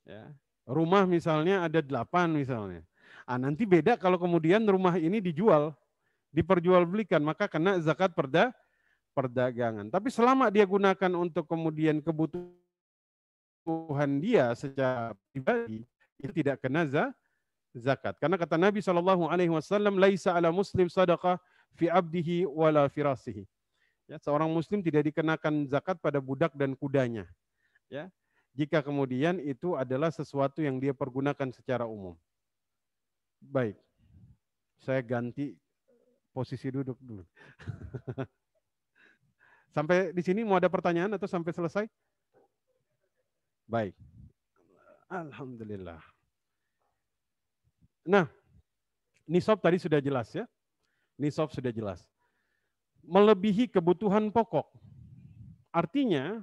Ya. Rumah misalnya ada 8 misalnya. Nanti beda kalau kemudian rumah ini dijual, diperjualbelikan, maka kena zakat perdagangan. Tapi selama dia gunakan untuk kemudian kebutuhan dia secara pribadi, itu tidak kena zakat. Karena kata Nabi SAW, laisa ala muslim sadaqah fi abdihi wala firasihi. Ya, seorang muslim tidak dikenakan zakat pada budak dan kudanya. Ya, jika kemudian itu adalah sesuatu yang dia pergunakan secara umum. Baik, saya ganti posisi duduk dulu. Sampai di sini mau ada pertanyaan atau sampai selesai? Baik. Alhamdulillah. Nah, nisab tadi sudah jelas ya. Nisab sudah jelas. Melebihi kebutuhan pokok. Artinya,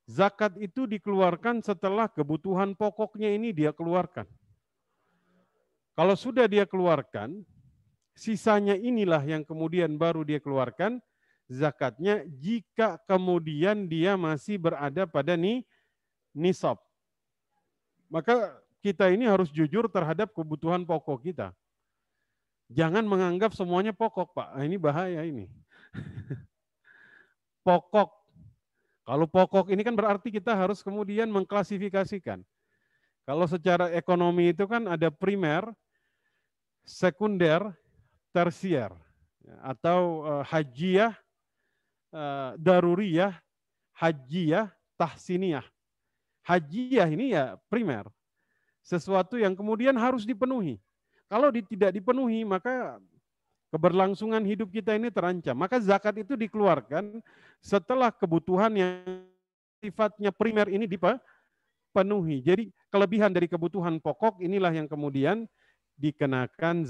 zakat itu dikeluarkan setelah kebutuhan pokoknya ini dia keluarkan. Kalau sudah dia keluarkan, sisanya inilah yang kemudian baru dia keluarkan zakatnya jika kemudian dia masih berada pada nisab. Maka kita ini harus jujur terhadap kebutuhan pokok kita. Jangan menganggap semuanya pokok, Pak. Ini bahaya ini. Pokok. Kalau pokok ini kan berarti kita harus kemudian mengklasifikasikan. Kalau secara ekonomi itu kan ada primer, sekunder, tersier, atau hajiyah, daruriyah, hajiyah, tahsiniyah. Hajiyah ini ya primer, sesuatu yang kemudian harus dipenuhi. Kalau tidak dipenuhi, maka keberlangsungan hidup kita ini terancam. Maka zakat itu dikeluarkan setelah kebutuhan yang sifatnya primer ini dipenuhi. Jadi kelebihan dari kebutuhan pokok inilah yang kemudian dikenakan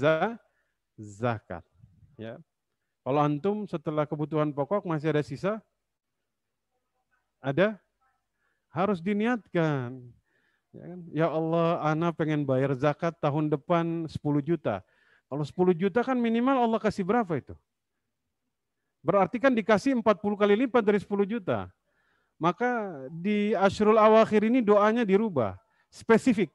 zakat. Ya. Kalau antum setelah kebutuhan pokok masih ada sisa, ada, harus diniatkan. Ya, kan? Ya Allah, ana pengen bayar zakat tahun depan 10 juta. Kalau 10 juta kan minimal Allah kasih berapa itu? Berarti kan dikasih 40 kali lipat dari 10 juta. Maka di Asyrul Awakhir ini doanya dirubah. Spesifik.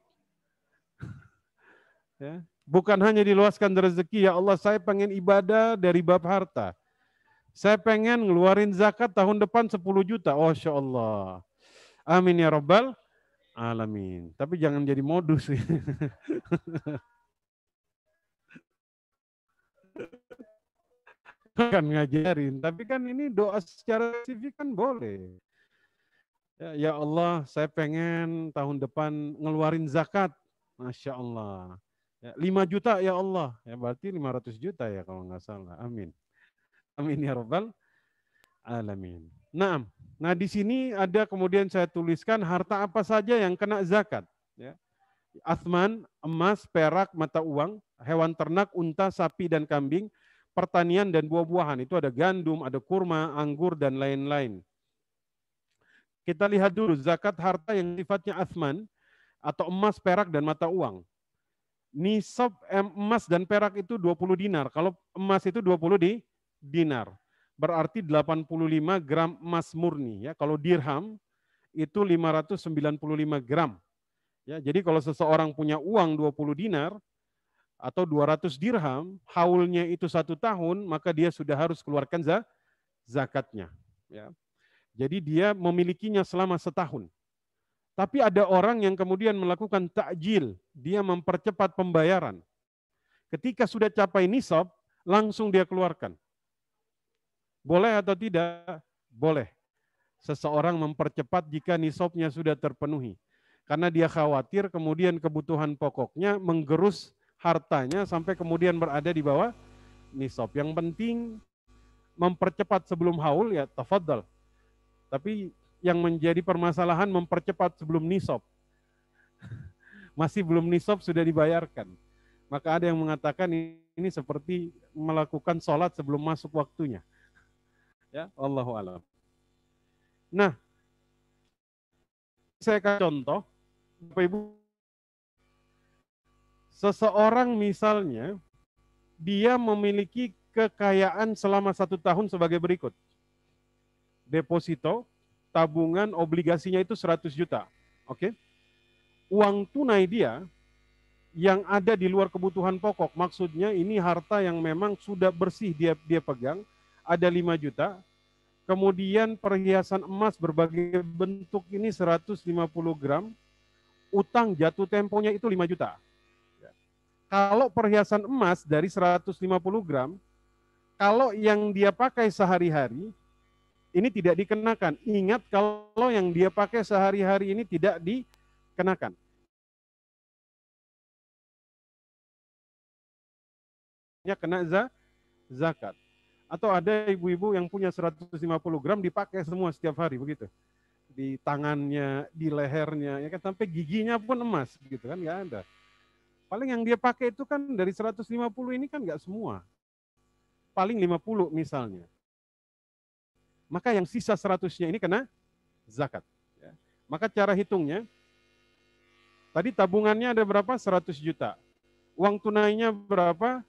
Ya. Bukan hanya diluaskan rezeki, ya Allah saya pengen ibadah dari bab harta. Saya pengen ngeluarin zakat tahun depan 10 juta. Oh, Masya Allah. Amin ya Rabbal Alamin. Tapi jangan jadi modus. Bukan ngajarin. Tapi kan ini doa secara spesifik kan boleh. Ya Allah, saya pengen tahun depan ngeluarin zakat. Masya Allah. Ya, 5 juta ya Allah. Ya berarti 500 juta ya kalau nggak salah. Amin. Amin ya Rabbal Alamin. Nah di sini ada kemudian saya tuliskan harta apa saja yang kena zakat. Ya. Athman, emas, perak, mata uang, hewan ternak, unta, sapi, dan kambing, pertanian dan buah-buahan. Itu ada gandum, ada kurma, anggur, dan lain-lain. Kita lihat dulu zakat harta yang sifatnya athman atau emas, perak, dan mata uang. Nisab emas dan perak itu 20 dinar. Kalau emas itu 20 dinar. Berarti 85 gram emas murni. Ya. Kalau dirham itu 595 gram. Ya, jadi kalau seseorang punya uang 20 dinar atau 200 dirham, haulnya itu 1 tahun, maka dia sudah harus keluarkan zakatnya. Ya. Jadi dia memilikinya selama setahun. Tapi ada orang yang kemudian melakukan takjil, dia mempercepat pembayaran. Ketika sudah capai nisab, langsung dia keluarkan. Boleh atau tidak? Boleh. Seseorang mempercepat jika nisabnya sudah terpenuhi. Karena dia khawatir kemudian kebutuhan pokoknya menggerus hartanya sampai kemudian berada di bawah nisab. Yang penting mempercepat sebelum haul ya tafadhal. Tapi yang menjadi permasalahan mempercepat sebelum nisab. Masih belum nisab sudah dibayarkan. Maka ada yang mengatakan ini seperti melakukan sholat sebelum masuk waktunya. Ya, Allahu a'lam. Nah, saya kasih contoh, Bapak Ibu, seseorang misalnya dia memiliki kekayaan selama 1 tahun sebagai berikut. Deposito, tabungan, obligasinya itu 100 juta. Oke? Uang tunai dia yang ada di luar kebutuhan pokok, maksudnya ini harta yang memang sudah bersih dia pegang, ada 5 juta. Kemudian perhiasan emas berbagai bentuk ini 150 gram, utang jatuh temponya itu 5 juta. Kalau perhiasan emas dari 150 gram, kalau yang dia pakai sehari-hari, ini tidak dikenakan. Ingat kalau yang dia pakai sehari-hari ini tidak dikenakan. Kena zakat. Atau ada ibu-ibu yang punya 150 gram dipakai semua setiap hari begitu. Di tangannya, di lehernya, ya kan sampai giginya pun emas gitu kan, nggak ada. Paling yang dia pakai itu kan dari 150 ini kan nggak semua. Paling 50 misalnya. Maka yang sisa 100-nya ini kena zakat. Ya. Maka cara hitungnya, tadi tabungannya ada berapa? 100 juta. Uang tunainya berapa?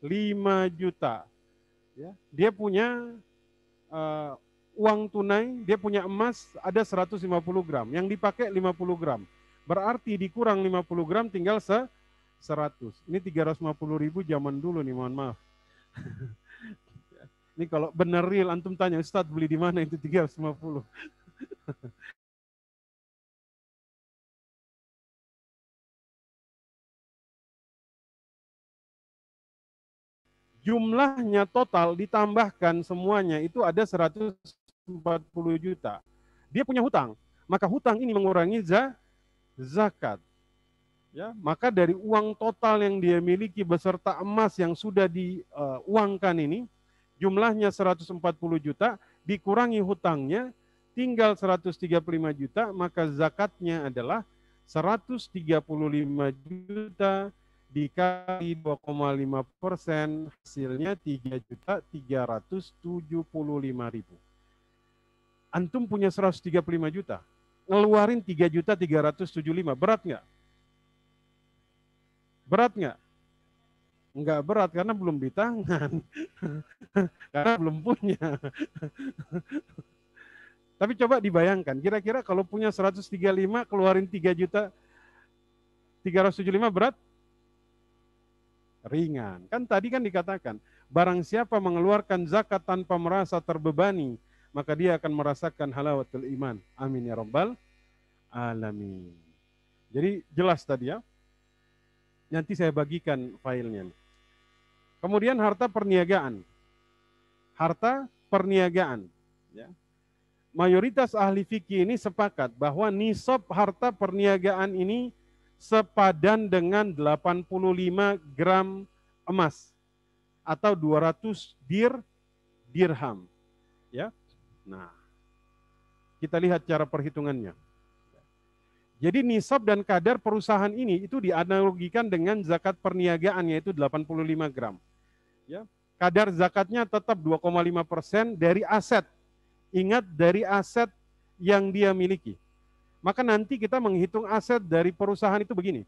5 juta. Ya. Dia punya uang tunai, dia punya emas ada 150 gram. Yang dipakai 50 gram. Berarti dikurang 50 gram tinggal 100. Ini 350 ribu zaman dulu nih, mohon maaf. Ini kalau benar real, antum tanya, Ustadz beli di mana itu 350? jumlahnya total ditambahkan semuanya itu ada 140 juta. Dia punya hutang, maka hutang ini mengurangi zakat. Ya, maka dari uang total yang dia miliki beserta emas yang sudah diuangkan ini, jumlahnya 140 juta, dikurangi hutangnya, tinggal 135 juta, maka zakatnya adalah 135 juta dikali 2,5%, hasilnya 3.375.000. Antum punya 135 juta, ngeluarin 3.375.000, berat nggak? Berat nggak? Nggak berat karena belum di tangan, karena belum punya. Tapi coba dibayangkan, kira-kira kalau punya 135 keluarin 3.375 berat? Ringan. Kan tadi kan dikatakan, barang siapa mengeluarkan zakat tanpa merasa terbebani, maka dia akan merasakan halawatul iman. Amin ya rabbal alamin. Jadi jelas tadi ya. Nanti saya bagikan filenya. Kemudian harta perniagaan. Harta perniagaan. Ya. Mayoritas ahli fikih ini sepakat bahwa nisab harta perniagaan ini sepadan dengan 85 gram emas atau 200 dirham. Ya. Nah, kita lihat cara perhitungannya. Jadi nisab dan kadar perusahaan ini itu dianalogikan dengan zakat perniagaan, yaitu 85 gram. Ya. Kadar zakatnya tetap 2,5% dari aset. Ingat, dari aset yang dia miliki. Maka nanti kita menghitung aset dari perusahaan itu begini.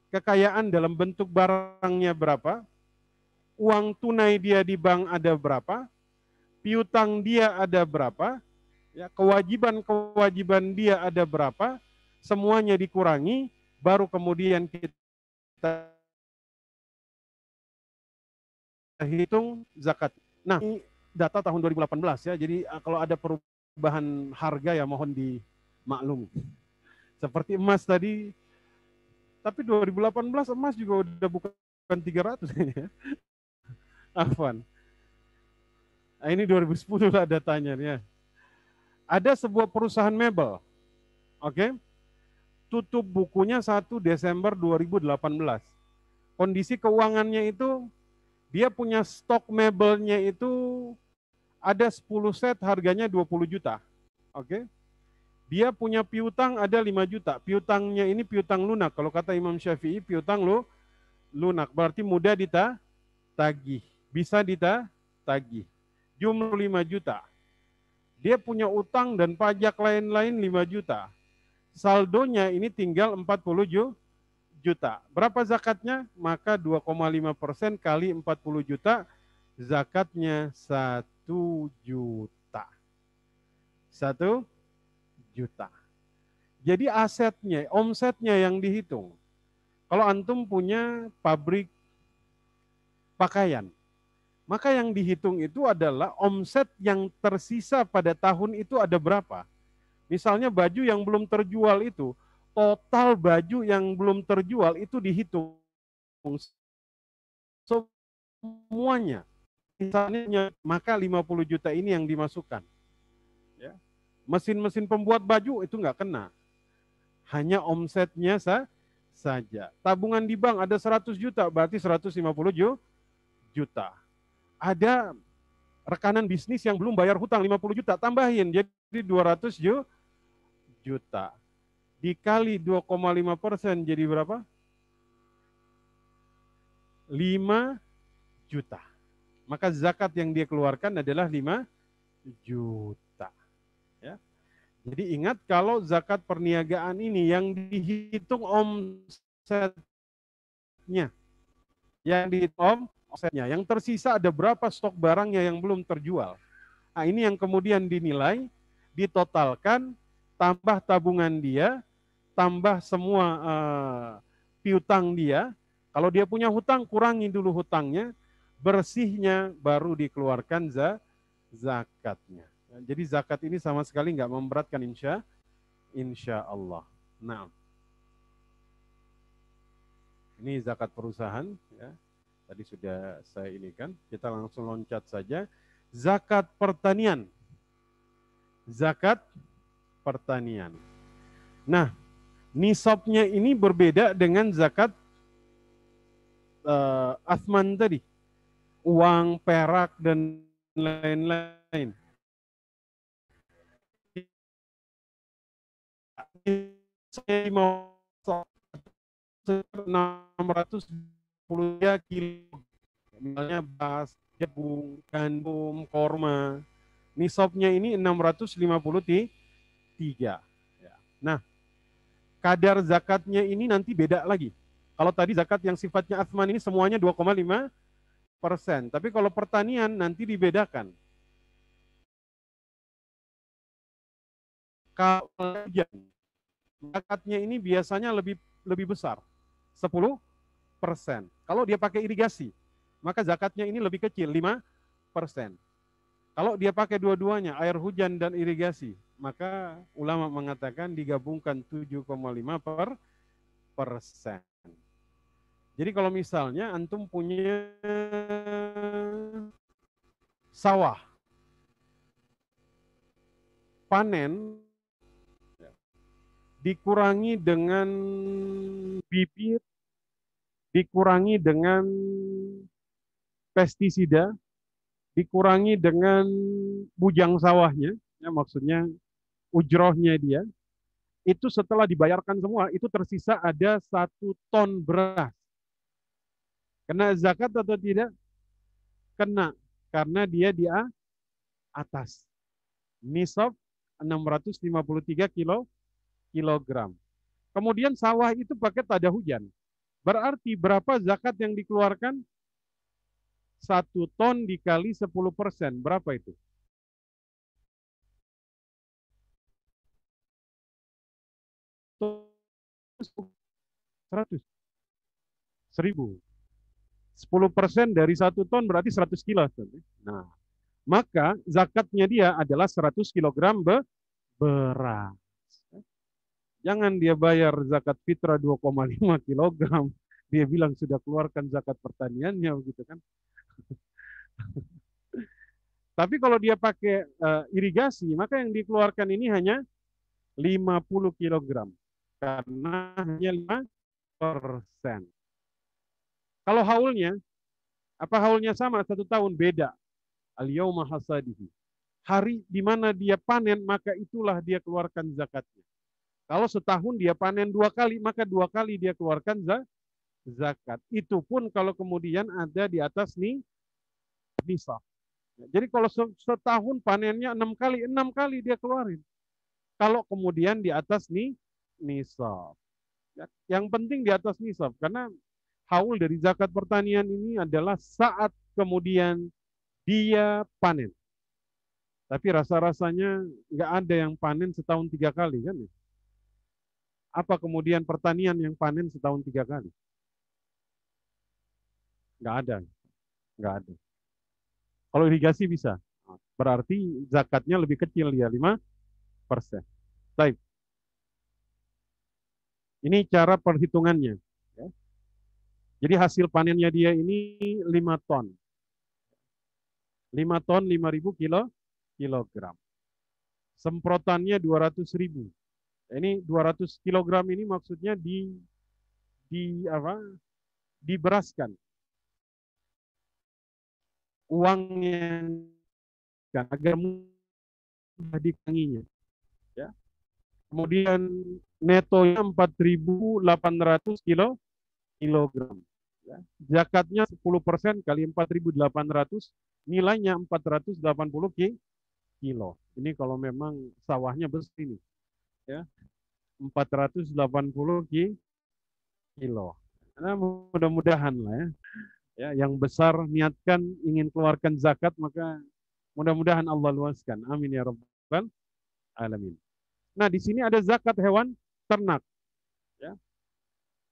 Kekayaan dalam bentuk barangnya berapa, uang tunai dia di bank ada berapa, piutang dia ada berapa, ya, kewajiban-kewajiban dia ada berapa, semuanya dikurangi, baru kemudian kita hitung zakat. Nah, ini data tahun 2018 ya, jadi kalau ada perubahan harga ya mohon dimaklumi. Seperti emas tadi, tapi 2018 emas juga udah bukan 300 ya. Afwan. Nah, ini 2010 lah datanya ya. Ada sebuah perusahaan mebel, oke? Tutup bukunya 1 Desember 2018. Kondisi keuangannya itu, dia punya stok mebelnya itu ada 10 set harganya 20 juta. Oke. Dia punya piutang ada 5 juta. Piutangnya ini piutang lunak. Kalau kata Imam Syafi'i, piutang lunak. Berarti mudah ditagih. Bisa ditagih. Jumlah 5 juta. Dia punya utang dan pajak lain-lain 5 juta. Saldonya ini tinggal 40 juta. Berapa zakatnya? Maka 2,5% kali 40 juta, zakatnya 1 juta. 1 juta. Jadi asetnya, omsetnya yang dihitung. Kalau antum punya pabrik pakaian, maka yang dihitung itu adalah omset yang tersisa pada tahun itu ada berapa. Misalnya baju yang belum terjual itu, total baju yang belum terjual itu dihitung semuanya. Misalnya maka 50 juta ini yang dimasukkan. Ya. Mesin-mesin pembuat baju itu nggak kena. Hanya omsetnya saja. Tabungan di bank ada 100 juta, berarti 150 juta. Ada rekanan bisnis yang belum bayar hutang 50 juta, tambahin jadi 200 juta. Dikali 2,5% jadi berapa? 5 juta. Maka zakat yang dia keluarkan adalah 5 juta. Ya. Jadi ingat, kalau zakat perniagaan ini yang dihitung omsetnya, yang tersisa ada berapa stok barangnya yang belum terjual. Nah, ini yang kemudian dinilai, ditotalkan, tambah tabungan dia, tambah semua piutang dia. Kalau dia punya hutang, kurangi dulu hutangnya, bersihnya baru dikeluarkan zakatnya. Jadi zakat ini sama sekali nggak memberatkan, insya Allah. Nah, ini zakat perusahaan. Ya. Tadi sudah saya ini kan, kita langsung loncat saja. Zakat pertanian. Zakat pertanian. Nah, nisabnya ini berbeda dengan zakat Athman tadi. Uang, perak, dan lain-lain. 610 kilo. Misalnya beras, jagung, gandum, korma. Nisabnya ini 653. Nah, kadar zakatnya ini nanti beda lagi. Kalau tadi zakat yang sifatnya Athman ini semuanya 2,5%. Tapi kalau pertanian nanti dibedakan. Kalau zakatnya ini biasanya lebih besar, 10%. Kalau dia pakai irigasi, maka zakatnya ini lebih kecil, 5%. Kalau dia pakai dua-duanya, air hujan dan irigasi, maka ulama mengatakan digabungkan 7,5%. Jadi kalau misalnya antum punya sawah, panen dikurangi dengan bibit, dikurangi dengan pestisida, dikurangi dengan bujang sawahnya, ya maksudnya ujrohnya dia, itu setelah dibayarkan semua, itu tersisa ada 1 ton beras. Kena zakat atau tidak? Kena, karena dia di atas. Nisab 653 kilogram. Kemudian sawah itu pakai tada hujan. Berarti berapa zakat yang dikeluarkan? 1 ton dikali 10%. Berapa itu? 100. 1000. 10% dari 1 ton berarti 100 kilo. Nah, maka zakatnya dia adalah 100 kilogram beras. Jangan dia bayar zakat fitrah 2,5 kilogram. Dia bilang sudah keluarkan zakat pertaniannya begitu kan. Tapi kalau dia pakai irigasi, maka yang dikeluarkan ini hanya 50 kilogram. Karena hanya 5%. Kalau haulnya, apa haulnya sama? 1 tahun beda. Al-yawma hasadihi. Hari di mana dia panen, maka itulah dia keluarkan zakatnya. Kalau setahun dia panen 2 kali, maka 2 kali dia keluarkan zakat. Itu pun kalau kemudian ada di atas nisab. Jadi kalau setahun panennya 6 kali, 6 kali dia keluarin. Kalau kemudian di atas nisab. Yang penting di atas nisab, karena haul dari zakat pertanian ini adalah saat kemudian dia panen. Tapi rasa-rasanya nggak ada yang panen setahun 3 kali kan? Apa kemudian pertanian yang panen setahun 3 kali? Nggak ada, nggak ada. Kalau irigasi bisa, berarti zakatnya lebih kecil ya 5%. Baik, ini cara perhitungannya. Ya. Jadi hasil panennya dia ini 5 ton. 5 ton 5.000 kilogram. Semprotannya 200.000. Ini 200 kilogram ini maksudnya apa? Diberaskan. Uangnya agar mudah dikanginya. Ya. Kemudian netonya 4.800 kilogram. Ya. Zakatnya 10% kali 4.800, nilainya 480 kilo. Ini kalau memang sawahnya besar ini. Ya. 480 kilo. Nah, mudah-mudahan lah ya. Ya, yang besar niatkan ingin keluarkan zakat, maka mudah-mudahan Allah luaskan. Amin ya rabbal alamin. Nah, di sini ada zakat hewan ternak. Ya.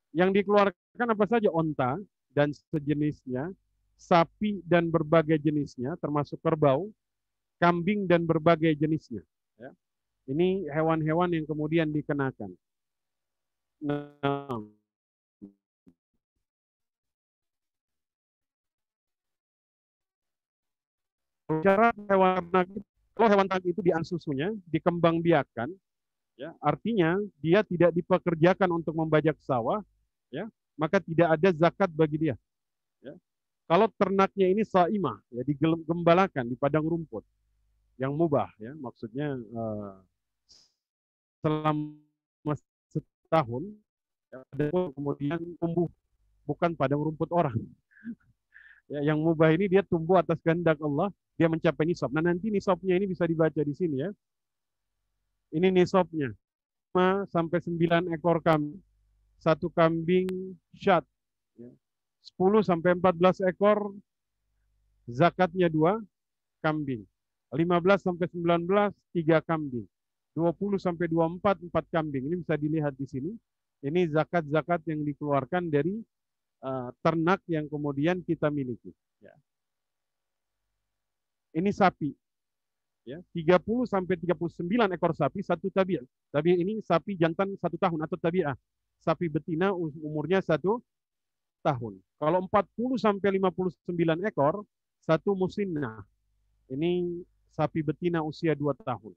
Yang dikeluarkan apa saja? Onta dan sejenisnya, sapi dan berbagai jenisnya, termasuk kerbau, kambing dan berbagai jenisnya. Ya. Ini hewan-hewan yang kemudian dikenakan. Nah, Cara hewan ternak, kalau hewan ternak itu dian susunya, dikembangbiakan, ya, artinya dia tidak dipekerjakan untuk membajak sawah, ya, maka tidak ada zakat bagi dia. Ya. Kalau ternaknya ini saimah, ya, digembalakan di padang rumput yang mubah, ya, maksudnya selama setahun, ya, kemudian tumbuh bukan padang rumput orang. Ya, yang mubah ini dia tumbuh atas kehendak Allah, dia mencapai nisab. Nah nanti nisabnya ini bisa dibaca di sini ya. Ini nisabnya 5 sampai 9 ekor kambing, satu kambing syat, ya. 10 sampai 14 ekor zakatnya 2 kambing. 15 sampai 19 3 kambing. 20 sampai 24 4 kambing. Ini bisa dilihat di sini. Ini zakat-zakat yang dikeluarkan dari ternak yang kemudian kita miliki. Ya. Ini sapi. Ya, 30 sampai 39 ekor sapi, satu tabi'ah. Tabi'ah ini sapi jantan 1 tahun atau tabi'ah. Sapi betina umurnya 1 tahun. Kalau 40 sampai 59 ekor, satu musinnah. Ini sapi betina usia 2 tahun.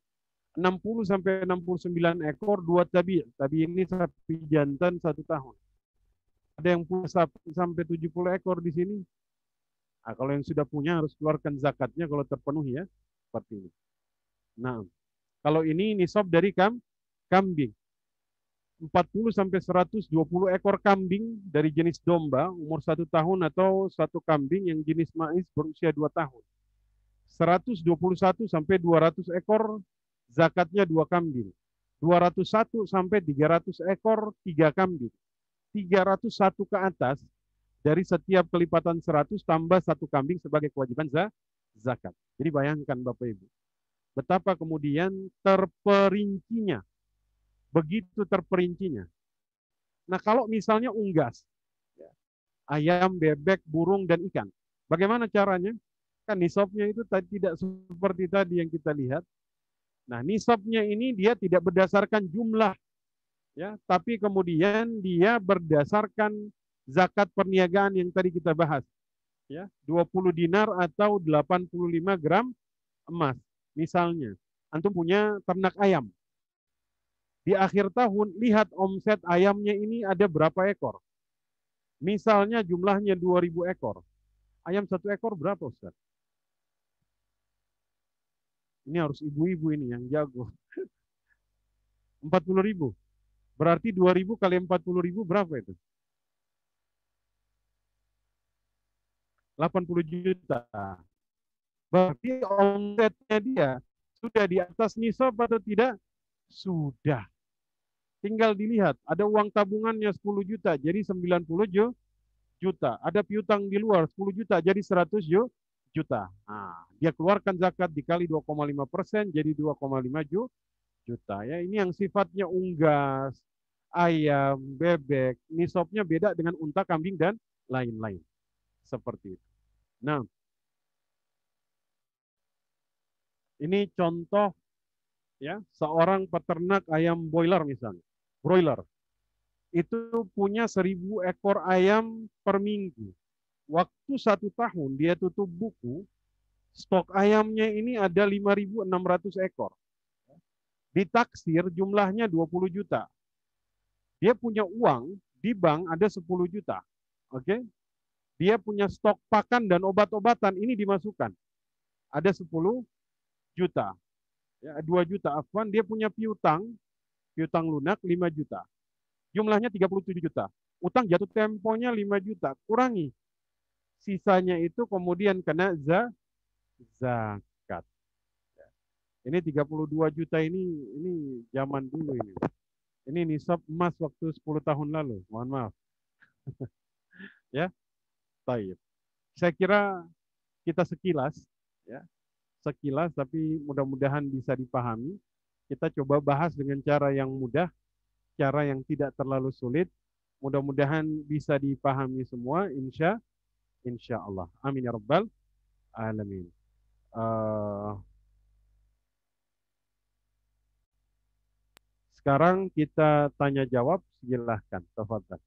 60 sampai 69 ekor, 2 tabi'ah. Tabi'ah ini sapi jantan 1 tahun. Ada yang punya sapi sampai 70 ekor di sini. Nah, kalau yang sudah punya harus keluarkan zakatnya kalau terpenuhi ya. Seperti ini. Nah, kalau ini nisab dari kambing. 40 sampai 120 ekor kambing dari jenis domba umur 1 tahun atau satu kambing yang jenis maiz berusia 2 tahun. 121 sampai 200 ekor zakatnya 2 kambing. 201 sampai 300 ekor 3 kambing. 301 ke atas dari setiap kelipatan 100 tambah 1 kambing sebagai kewajiban zakat. Jadi bayangkan Bapak Ibu, betapa kemudian terperincinya, begitu terperincinya. Nah kalau misalnya unggas, ayam, bebek, burung, dan ikan, bagaimana caranya? Kan nisabnya itu tidak seperti tadi yang kita lihat. Nah nisabnya ini dia tidak berdasarkan jumlah, ya, tapi kemudian dia berdasarkan zakat perniagaan yang tadi kita bahas, ya, 20 dinar atau 85 gram emas. Misalnya, antum punya ternak ayam. Di akhir tahun, lihat omset ayamnya ini ada berapa ekor. Misalnya jumlahnya 2.000 ekor. Ayam 1 ekor berapa, Ustaz? Ini harus ibu-ibu ini yang jago. 40.000. Berarti 2.000 kali 40.000 berapa itu? 80 juta. Berarti omsetnya dia sudah di atas nisab atau tidak? Sudah. Tinggal dilihat, ada uang tabungannya 10 juta, jadi 90 juta. Ada piutang di luar 10 juta, jadi 100 juta. Nah, dia keluarkan zakat dikali 2,5%, jadi 2,5 juta. Ya, ini yang sifatnya unggas, ayam, bebek, nisabnya beda dengan unta, kambing, dan lain-lain. Seperti itu. Nah, ini contoh ya seorang peternak ayam boiler misalnya, broiler. Itu punya 1.000 ekor ayam per minggu. Waktu 1 tahun dia tutup buku, stok ayamnya ini ada 5.600 ekor. Ditaksir jumlahnya 20 juta. Dia punya uang di bank ada 10 juta. Oke? Dia punya stok pakan dan obat-obatan ini dimasukkan. Ada 10 juta. Ya, 2 juta afwan, dia punya piutang lunak 5 juta. Jumlahnya 37 juta. Utang jatuh temponya 5 juta. Kurangi. Sisanya itu kemudian kena zakat. Ini 32 juta ini zaman dulu ini. Ini nisab emas waktu 10 tahun lalu. Mohon maaf. Ya, baik. Saya kira kita sekilas ya. Sekilas tapi mudah-mudahan bisa dipahami. Kita coba bahas dengan cara yang mudah, cara yang tidak terlalu sulit. Mudah-mudahan bisa dipahami semua, insya Allah. Amin ya rabbal alamin. Sekarang kita tanya jawab, silahkan. Tafadhal.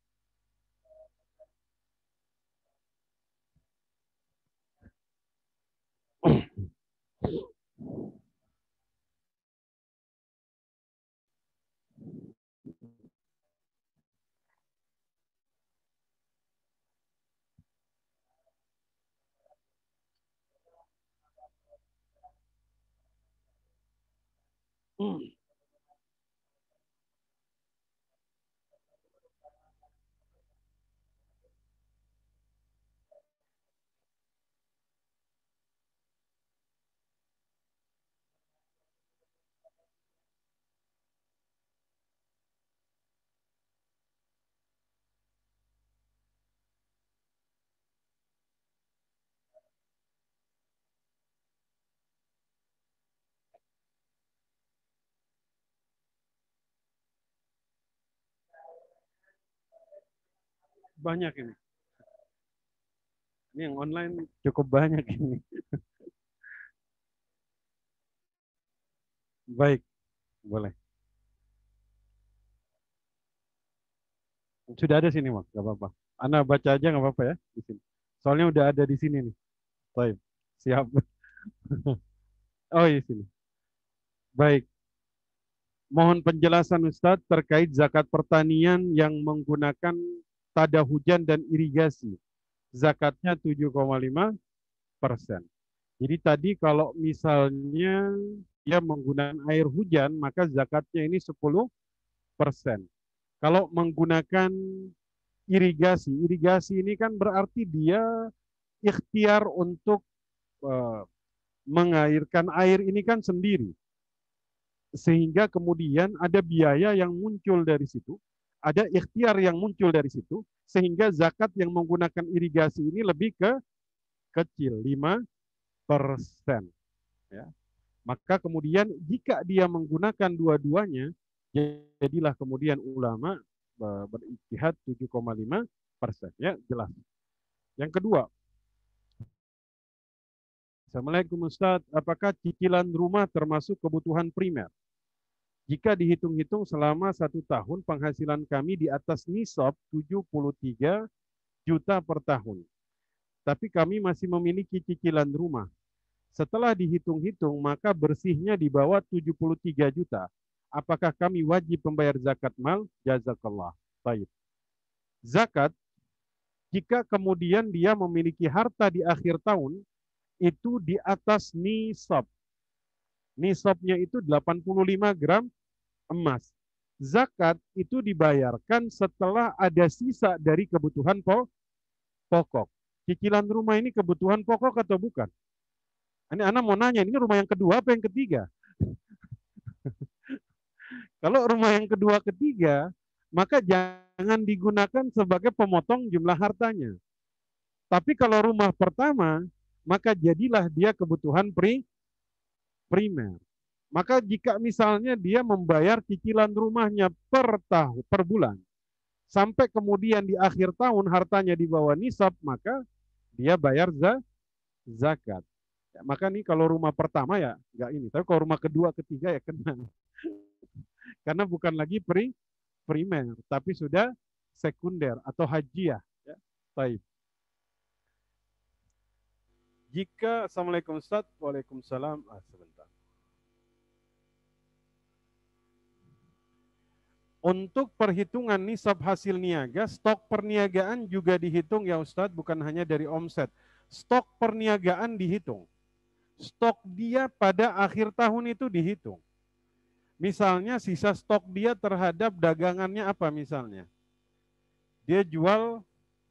Banyak ini. Ini yang online cukup banyak ini. Baik, boleh. Sudah ada sini, Mak, nggak apa-apa. Anda baca aja nggak apa-apa ya di sini. Soalnya udah ada di sini nih. Baik, siap. Oh, di sini. Baik. Mohon penjelasan Ustadz terkait zakat pertanian yang menggunakan tada hujan dan irigasi. Zakatnya 7,5%. Jadi tadi kalau misalnya dia menggunakan air hujan, maka zakatnya ini 10%. Kalau menggunakan irigasi, irigasi ini kan berarti dia ikhtiar untuk eh, mengairkan air ini kan sendiri. Sehingga kemudian ada biaya yang muncul dari situ, ada ikhtiar yang muncul dari situ, sehingga zakat yang menggunakan irigasi ini lebih kecil, 5%. Ya. Maka kemudian jika dia menggunakan dua-duanya, jadilah kemudian ulama berijtihad 7,5%. Ya, jelas. Yang kedua, Assalamualaikum Ustaz, apakah cicilan rumah termasuk kebutuhan primer? Jika dihitung-hitung selama 1 tahun, penghasilan kami di atas nisab 73 juta per tahun. Tapi kami masih memiliki cicilan rumah. Setelah dihitung-hitung, maka bersihnya di bawah 73 juta. Apakah kami wajib membayar zakat mal? Jazakallah. Baik. Zakat, jika kemudian dia memiliki harta di akhir tahun, itu di atas nisab. Nisabnya itu 85 gram emas. Zakat itu dibayarkan setelah ada sisa dari kebutuhan pokok. Cicilan rumah ini kebutuhan pokok atau bukan? Ini Ana mau nanya, ini rumah yang kedua apa yang ketiga? Kalau rumah yang kedua ketiga, maka jangan digunakan sebagai pemotong jumlah hartanya. Tapi kalau rumah pertama, maka jadilah dia kebutuhan primer. Maka jika misalnya dia membayar cicilan rumahnya per tahun, per bulan, sampai kemudian di akhir tahun hartanya di bawah nisab, maka dia bayar zakat. Ya, maka nih kalau rumah pertama ya nggak ini, tapi kalau rumah kedua, ketiga ya kena. Karena bukan lagi primer, tapi sudah sekunder atau hajiah. Ya. Baik. Jika, Assalamualaikum Ustaz, Waalaikumsalam. Sebentar. Untuk perhitungan nisab hasil niaga, stok perniagaan juga dihitung ya Ustadz, bukan hanya dari omset. Stok perniagaan dihitung. Stok dia pada akhir tahun itu dihitung. Misalnya sisa stok dia terhadap dagangannya apa misalnya? Dia jual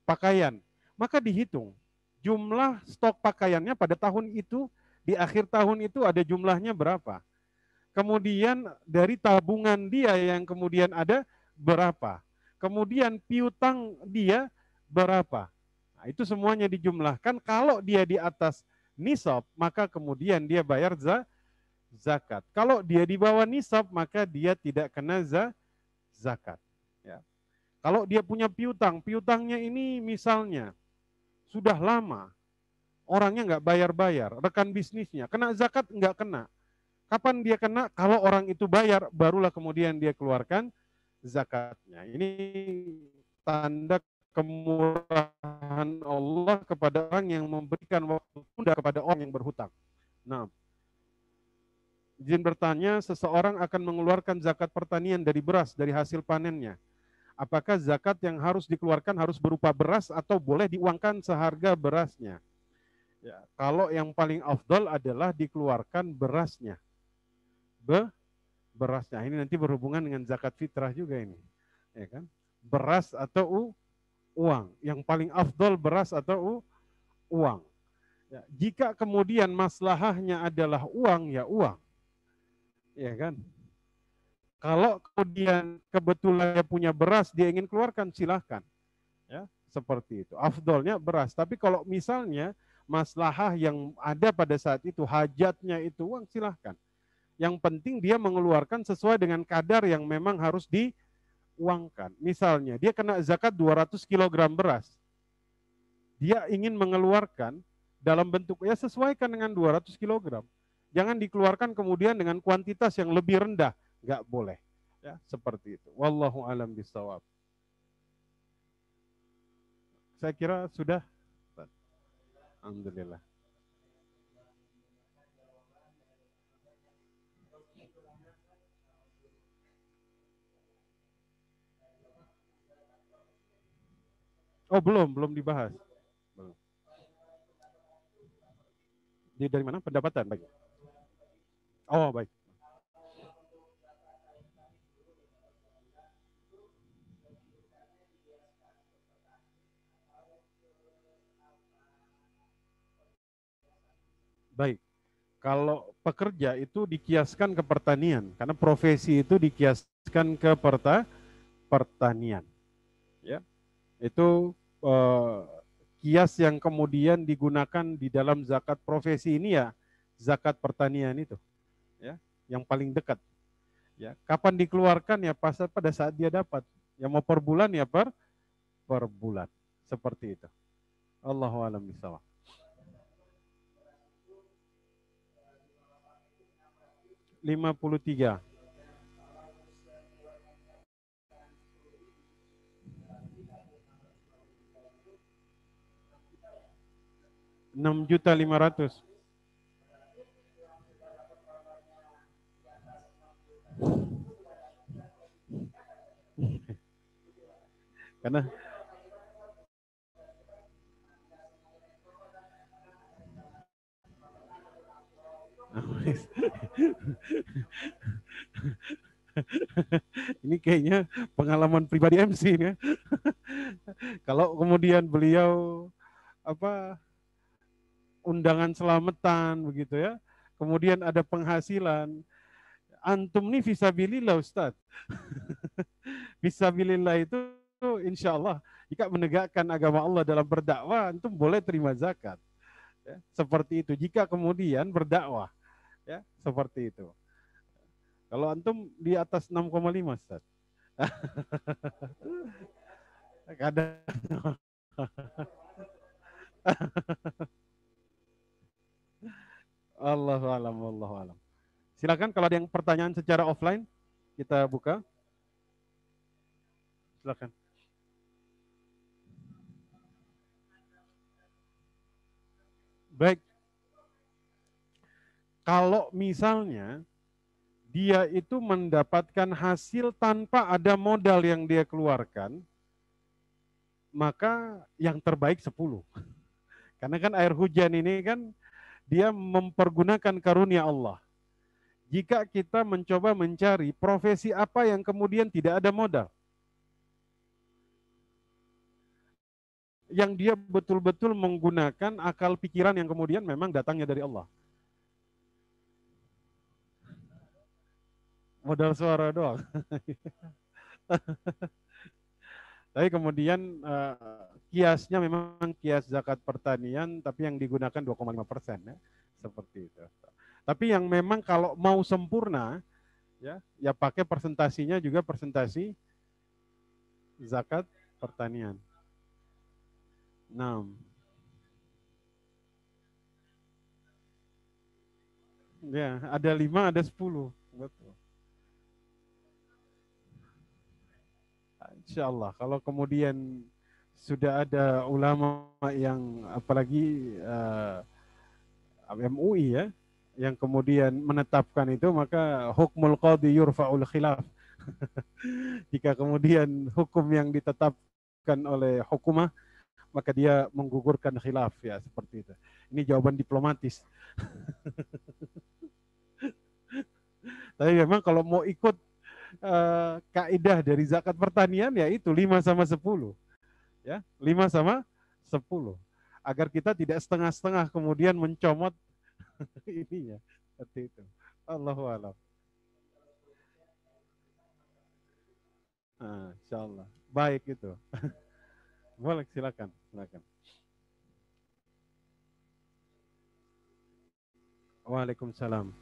pakaian, maka dihitung. Jumlah stok pakaiannya pada tahun itu, di akhir tahun itu ada jumlahnya berapa? Kemudian dari tabungan dia yang kemudian ada berapa? Kemudian piutang dia berapa? Nah, itu semuanya dijumlahkan. Kalau dia di atas nisab, maka kemudian dia bayar zakat. Kalau dia di bawah nisab, maka dia tidak kena zakat. Ya. Kalau dia punya piutang, piutangnya ini misalnya sudah lama, orangnya nggak bayar-bayar, rekan bisnisnya, kena zakat nggak kena. Kapan dia kena? Kalau orang itu bayar, barulah kemudian dia keluarkan zakatnya. Ini tanda kemurahan Allah kepada orang yang memberikan waktu tunda kepada orang yang berhutang. Nah, izin bertanya, seseorang akan mengeluarkan zakat pertanian dari beras, dari hasil panennya. Apakah zakat yang harus dikeluarkan harus berupa beras atau boleh diuangkan seharga berasnya? Ya, kalau yang paling afdal adalah dikeluarkan berasnya. berasnya. Ini nanti berhubungan dengan zakat fitrah juga ini, ya kan? Beras atau uang. Yang paling afdol beras atau uang. Ya, jika kemudian maslahahnya adalah uang, ya uang, ya kan? Kalau kemudian kebetulan dia punya beras, dia ingin keluarkan, silahkan. Ya, seperti itu. Afdolnya beras. Tapi kalau misalnya maslahah yang ada pada saat itu, hajatnya itu uang, silahkan. Yang penting dia mengeluarkan sesuai dengan kadar yang memang harus diuangkan. Misalnya, dia kena zakat 200 kg beras. Dia ingin mengeluarkan dalam bentuk, ya sesuaikan dengan 200 kg. Jangan dikeluarkan kemudian dengan kuantitas yang lebih rendah. Nggak boleh. Ya, seperti itu. Wallahu alam bisawab. Saya kira sudah. Alhamdulillah. Oh belum dibahas. Belum. Dari mana? Pendapatan, baik. Oh baik. Baik. Kalau pekerja itu dikiaskan ke pertanian, karena profesi itu dikiaskan ke pertanian. Ya, itu kias yang kemudian digunakan di dalam zakat profesi ini ya zakat pertanian itu, ya, yang paling dekat. Ya, kapan dikeluarkan ya pada saat dia dapat. Ya mau per bulan ya per bulan, seperti itu. Allahu a'lam bishawab. 53. Rp6.500.000. Karena ini kayaknya pengalaman pribadi MC ya. Kalau kemudian beliau apa undangan selamatan begitu ya, kemudian ada penghasilan, antum nih fisabilillah Ustaz. Fisabilillah itu insya Allah jika menegakkan agama Allah dalam berdakwah, antum boleh terima zakat. Ya, seperti itu. Jika kemudian berdakwah, ya seperti itu. Kalau antum di atas 6,5 Ustaz. Kadang Allahu alam, wallahu alam. Silakan kalau ada yang pertanyaan secara offline kita buka. Silakan. Baik. Kalau misalnya dia itu mendapatkan hasil tanpa ada modal yang dia keluarkan, maka yang terbaik 10. Karena kan air hujan ini kan dia mempergunakan karunia Allah. Jika kita mencoba mencari profesi apa yang kemudian tidak ada modal, yang dia betul-betul menggunakan akal pikiran yang kemudian memang datangnya dari Allah. Modal suara doang. Tapi kemudian kiasnya memang kias zakat pertanian, tapi yang digunakan 2,5% ya, seperti itu. Tapi yang memang kalau mau sempurna, ya pakai persentasinya juga persentasi zakat pertanian. 6. Ya, ada 5, ada 10. Betul. Insya Allah, kalau kemudian sudah ada ulama yang apalagi MUI ya, yang kemudian menetapkan itu, maka hukmul qadhi yurfa'ul khilaf. Jika kemudian hukum yang ditetapkan oleh hukumah, maka dia menggugurkan khilaf ya, seperti itu. Ini jawaban diplomatis. Tapi memang kalau mau ikut kaidah dari zakat pertanian ya itu 5/10. Ya, 5/10. Agar kita tidak setengah-setengah kemudian mencomot ininya. Seperti itu. Allahu a'lam. Insyaallah. Baik itu. Boleh, silakan. Silakan. Waalaikumsalam.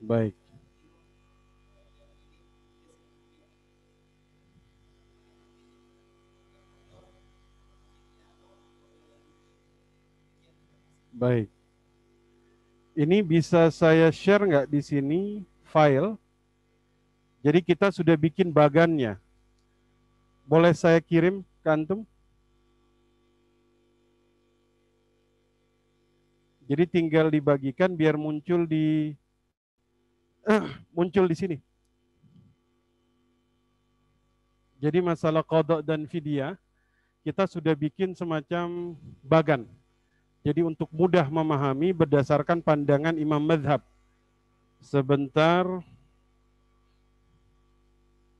Baik. Baik. Ini bisa saya share nggak di sini file? Jadi kita sudah bikin bagannya. Boleh saya kirim ke antum? Jadi tinggal dibagikan biar muncul di muncul di sini. Jadi masalah qada dan fidyah kita sudah bikin semacam bagan. Jadi untuk mudah memahami berdasarkan pandangan imam madhab. Sebentar,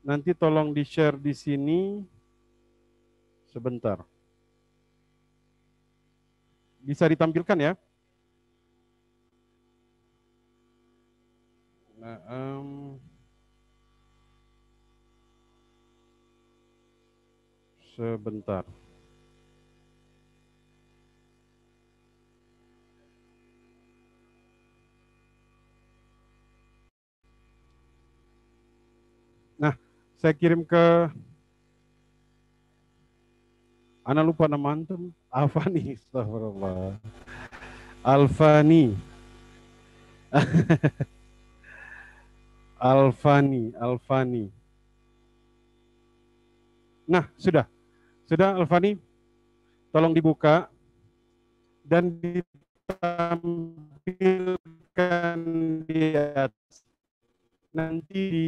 nanti tolong di-share di sini. Sebentar. Bisa ditampilkan ya? Nah, sebentar. Nah, saya kirim ke Ana lupa nama antum. Alfani, astagfirullah. Alfani. Alfani. Nah, sudah. Sudah Alfani, tolong dibuka dan ditampilkan di atas. Nanti di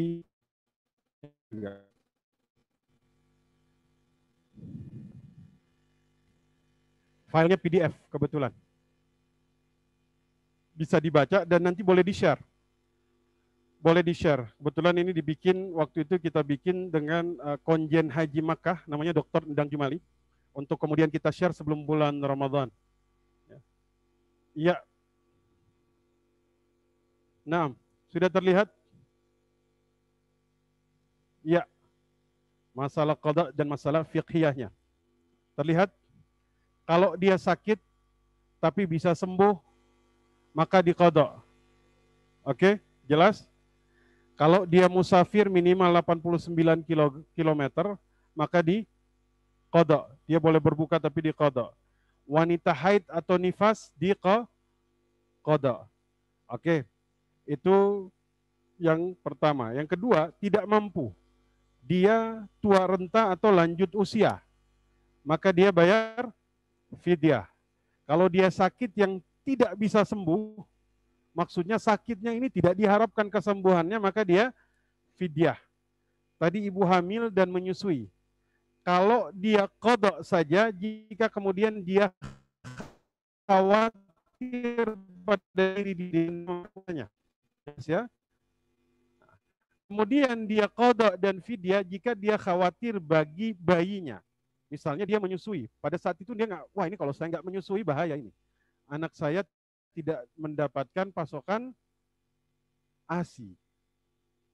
filenya PDF kebetulan. Bisa dibaca dan nanti boleh di-share. Boleh di-share. Kebetulan ini dibikin, waktu itu kita bikin dengan Konjen Haji Makkah, namanya Dr. Endang Jumali, untuk kemudian kita share sebelum bulan Ramadan. Iya. Nah, sudah terlihat? Iya. Masalah qada dan masalah fiqhiyahnya. Terlihat? Kalau dia sakit tapi bisa sembuh, maka diqada. Oke, jelas? Kalau dia musafir minimal 89 kilometer, maka diqada. Dia boleh berbuka tapi diqada. Wanita haid atau nifas diqada. Oke, itu yang pertama. Yang kedua, tidak mampu. Dia tua renta atau lanjut usia, maka dia bayar fidyah. Kalau dia sakit yang tidak bisa sembuh, maksudnya sakitnya ini tidak diharapkan kesembuhannya, maka dia fidyah. Tadi ibu hamil dan menyusui. Kalau dia qada saja, jika kemudian dia khawatir pada diri dia, ya. Kemudian dia qada dan fidyah jika dia khawatir bagi bayinya. Misalnya dia menyusui. Pada saat itu dia nggak, wah ini kalau saya nggak menyusui bahaya ini. Anak saya tidak mendapatkan pasokan ASI.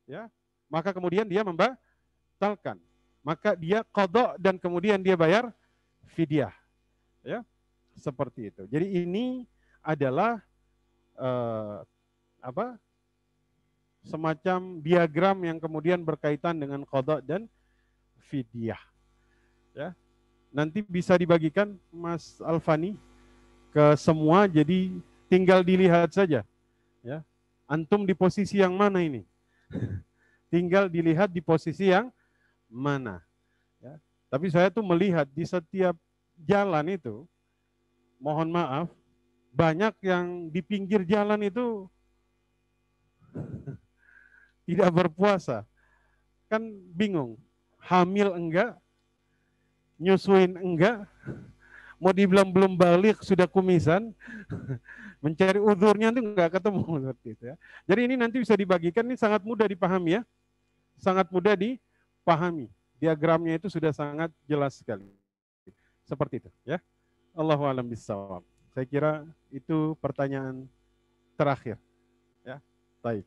Ya, maka kemudian dia membatalkan. Maka dia qada dan kemudian dia bayar fidyah. Ya, seperti itu. Jadi ini adalah semacam diagram yang kemudian berkaitan dengan qada dan fidyah. Ya. Nanti bisa dibagikan Mas Alfani ke semua, jadi tinggal dilihat saja. Ya, antum di posisi yang mana ini? Tinggal dilihat di posisi yang mana. Ya. Tapi saya tuh melihat di setiap jalan itu, mohon maaf, banyak yang di pinggir jalan itu tidak berpuasa. Kan bingung, hamil enggak, nyusuin enggak, mau dibilang belum balik sudah kumisan, mencari uzurnya itu enggak ketemu seperti itu ya. Jadi ini nanti bisa dibagikan, ini sangat mudah dipahami ya, sangat mudah dipahami. Diagramnya itu sudah sangat jelas sekali. Seperti itu ya. Allahu a'lam bishawab. Saya kira itu pertanyaan terakhir ya. Baik.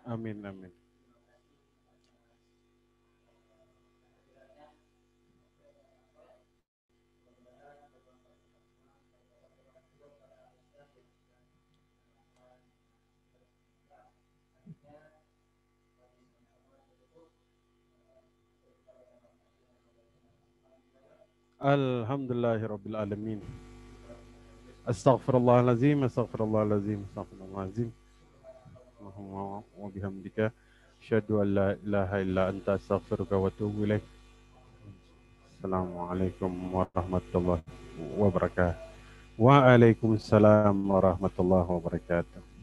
Amin amin. Alhamdulillahirabbil alamin. Astaghfirullahalazim, astaghfirullahalazim, astaghfirullahalazim. Allahumma wa bihamdika asyhadu an la ilaha illa anta astaghfiruka wa atubu ilaik. Assalamualaikum warahmatullahi wabarakatuh. Waalaikumsalam warahmatullahi wabarakatuh.